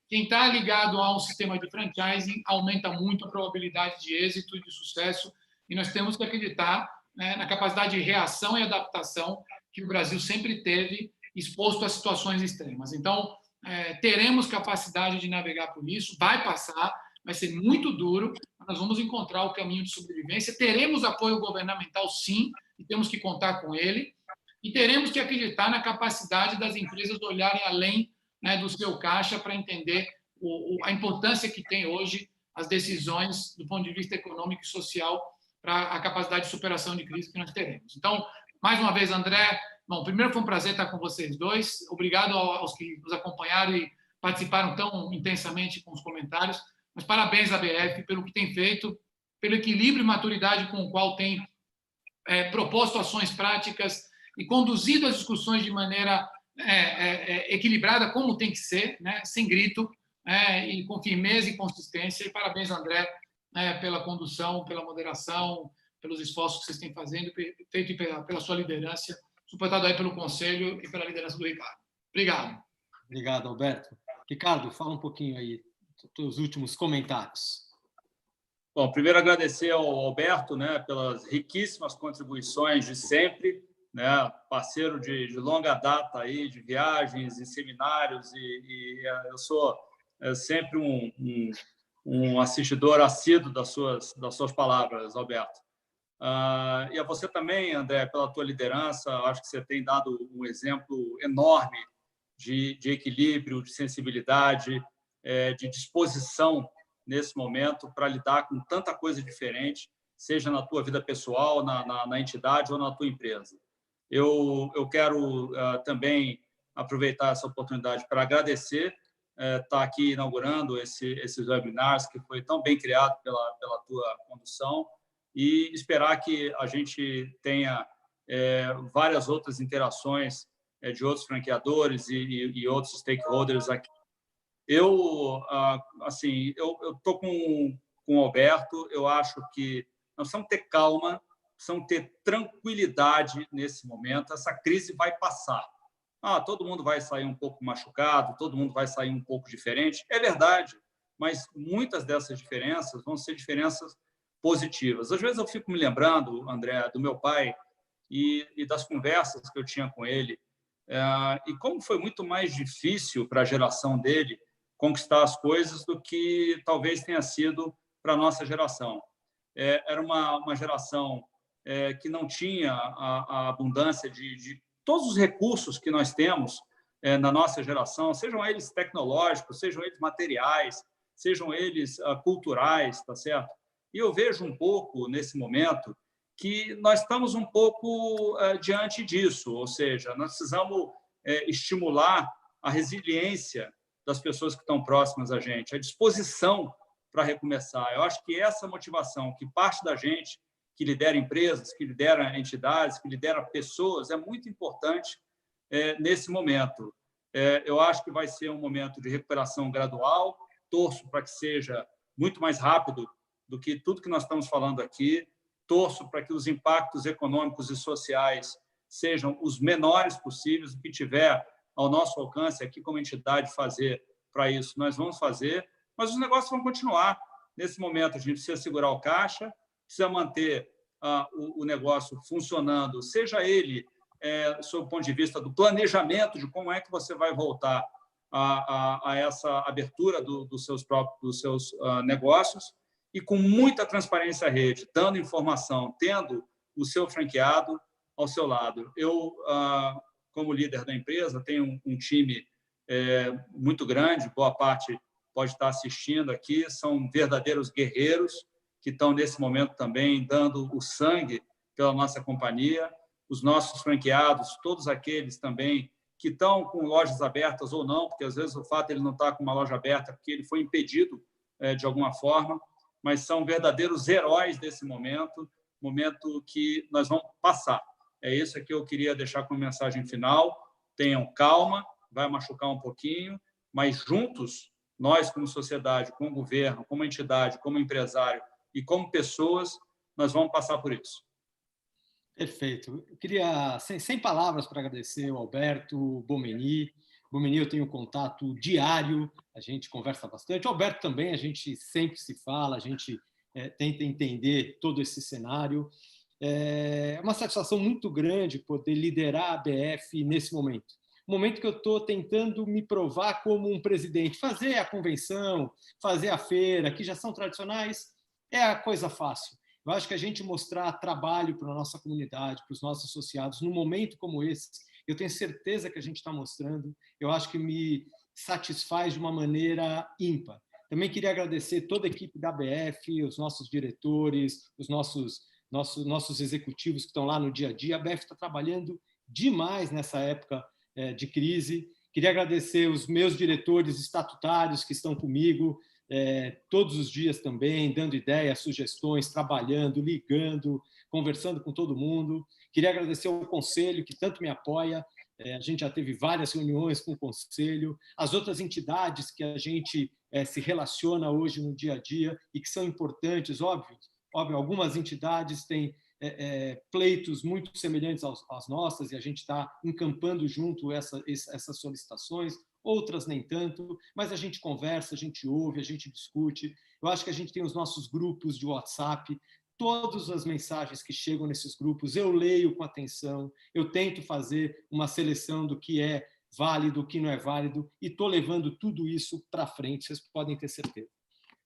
Speaker 3: quem está ligado a um sistema de franchising aumenta muito a probabilidade de êxito e de sucesso, e nós temos que acreditar, né, na capacidade de reação e adaptação que o Brasil sempre teve exposto a situações extremas. Então, teremos capacidade de navegar por isso, vai passar, vai ser muito duro, mas nós vamos encontrar o caminho de sobrevivência. Teremos apoio governamental, sim, e temos que contar com ele, e teremos que acreditar na capacidade das empresas de olharem além, né, do seu caixa para entender a importância que tem hoje as decisões do ponto de vista econômico e social para a capacidade de superação de crise que nós teremos. Então, mais uma vez, André, bom, primeiro foi um prazer estar com vocês dois. Obrigado aos que nos acompanharam e participaram tão intensamente com os comentários. Mas parabéns à BF pelo que tem feito, pelo equilíbrio e maturidade com o qual tem proposto ações práticas e conduzido as discussões de maneira equilibrada, como tem que ser, né? Sem grito, e com firmeza e consistência. E parabéns, André, pela condução, pela moderação, pelos esforços que vocês têm feito e pela sua liderança, suportado aí pelo Conselho e pela liderança do Ricardo. Obrigado.
Speaker 1: Obrigado, Alberto. Ricardo, fala um pouquinho aí dos teus últimos comentários.
Speaker 2: Bom, primeiro agradecer ao Alberto, né, pelas riquíssimas contribuições de sempre, né, parceiro de longa data aí, de viagens e seminários, e eu sou sempre um assistidor assíduo das suas palavras, Alberto. E a você também, André, pela tua liderança. Acho que você tem dado um exemplo enorme de equilíbrio, de sensibilidade, de disposição nesse momento para lidar com tanta coisa diferente, seja na tua vida pessoal, na entidade ou na tua empresa. Eu quero também aproveitar essa oportunidade para agradecer estar aqui inaugurando esses webinars, que foi tão bem criado pela tua condução, e esperar que a gente tenha várias outras interações de outros franqueadores e outros stakeholders aqui. Eu estou com o Alberto. Eu acho que nós precisamos ter calma, precisamos ter tranquilidade nesse momento. Essa crise vai passar. Todo mundo vai sair um pouco machucado, todo mundo vai sair um pouco diferente. É verdade, mas muitas dessas diferenças vão ser diferenças positivas. Às vezes eu fico me lembrando, André, do meu pai e das conversas que eu tinha com ele, e como foi muito mais difícil para a geração dele conquistar as coisas do que talvez tenha sido para a nossa geração. Era uma geração que não tinha a abundância de todos os recursos que nós temos na nossa geração, sejam eles tecnológicos, sejam eles materiais, sejam eles culturais, tá certo? E eu vejo um pouco, nesse momento, que nós estamos um pouco diante disso, ou seja, nós precisamos estimular a resiliência das pessoas que estão próximas a gente, a disposição para recomeçar. Eu acho que essa motivação que parte da gente, que lidera empresas, que lidera entidades, que lidera pessoas, é muito importante nesse momento. Eu acho que vai ser um momento de recuperação gradual, torço para que seja muito mais rápido do que tudo que nós estamos falando aqui, torço para que os impactos econômicos e sociais sejam os menores possíveis. O que tiver ao nosso alcance aqui como entidade fazer para isso, nós vamos fazer, mas os negócios vão continuar. Nesse momento, a gente precisa segurar o caixa, precisa manter o negócio funcionando, seja ele sob o ponto de vista do planejamento de como é que você vai voltar a essa abertura dos seus negócios, e com muita transparência à rede, dando informação, tendo o seu franqueado ao seu lado. Eu, como líder da empresa, tenho um time muito grande, boa parte pode estar assistindo aqui, são verdadeiros guerreiros que estão, nesse momento, também dando o sangue pela nossa companhia. Os nossos franqueados, todos aqueles também que estão com lojas abertas ou não, porque, às vezes, o fato de ele não estar com uma loja aberta é porque ele foi impedido de alguma forma, mas são verdadeiros heróis desse momento que nós vamos passar. É isso que eu queria deixar como mensagem final. Tenham calma, vai machucar um pouquinho, mas juntos, nós como sociedade, como governo, como entidade, como empresário e como pessoas, nós vamos passar por isso.
Speaker 1: Perfeito. Eu queria, sem palavras, para agradecer o Alberto Bomeni. Bomeni, eu tenho contato diário, a gente conversa bastante. O Alberto também, a gente sempre se fala, a gente tenta entender todo esse cenário. É uma satisfação muito grande poder liderar a ABF nesse momento. Um momento que eu estou tentando me provar como um presidente. Fazer a convenção, fazer a feira, que já são tradicionais, é a coisa fácil. Eu acho que a gente mostrar trabalho para a nossa comunidade, para os nossos associados, num momento como esse, eu tenho certeza que a gente está mostrando, eu acho que me satisfaz de uma maneira ímpar. Também queria agradecer toda a equipe da ABF, os nossos diretores, os nossos executivos que estão lá no dia a dia. A ABF está trabalhando demais nessa época de crise. Queria agradecer os meus diretores estatutários que estão comigo todos os dias também, dando ideias, sugestões, trabalhando, ligando, conversando com todo mundo. Queria agradecer ao Conselho, que tanto me apoia. A gente já teve várias reuniões com o Conselho, as outras entidades que a gente se relaciona hoje no dia a dia e que são importantes, óbvio, algumas entidades têm pleitos muito semelhantes às nossas e a gente está encampando junto essas solicitações, outras nem tanto, mas a gente conversa, a gente ouve, a gente discute. Eu acho que a gente tem os nossos grupos de WhatsApp, todas as mensagens que chegam nesses grupos, eu leio com atenção, eu tento fazer uma seleção do que é válido, do que não é válido, e estou levando tudo isso para frente, vocês podem ter certeza.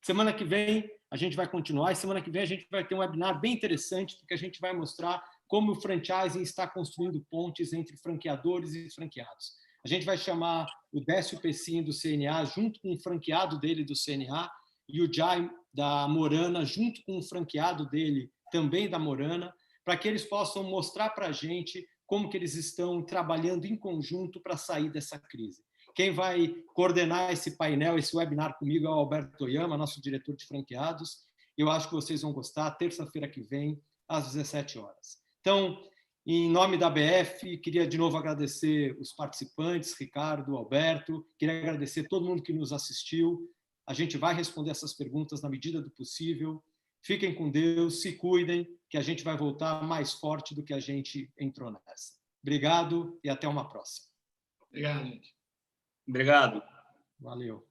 Speaker 1: Semana que vem a gente vai continuar, e semana que vem a gente vai ter um webinar bem interessante, porque a gente vai mostrar como o franchising está construindo pontes entre franqueadores e franqueados. A gente vai chamar o Décio Pessin do CNA, junto com o franqueado dele do CNA, e o Jai da Morana, junto com o franqueado dele, também da Morana, para que eles possam mostrar para a gente como que eles estão trabalhando em conjunto para sair dessa crise. Quem vai coordenar esse painel, esse webinar comigo é o Alberto Oyama, nosso diretor de franqueados. Eu acho que vocês vão gostar, terça-feira que vem, às 17 horas. Então, em nome da ABF, queria de novo agradecer os participantes, Ricardo, Alberto, queria agradecer todo mundo que nos assistiu. A gente vai responder essas perguntas na medida do possível. Fiquem com Deus, se cuidem, que a gente vai voltar mais forte do que a gente entrou nessa. Obrigado e até uma próxima.
Speaker 3: Obrigado, gente.
Speaker 2: Obrigado.
Speaker 1: Valeu.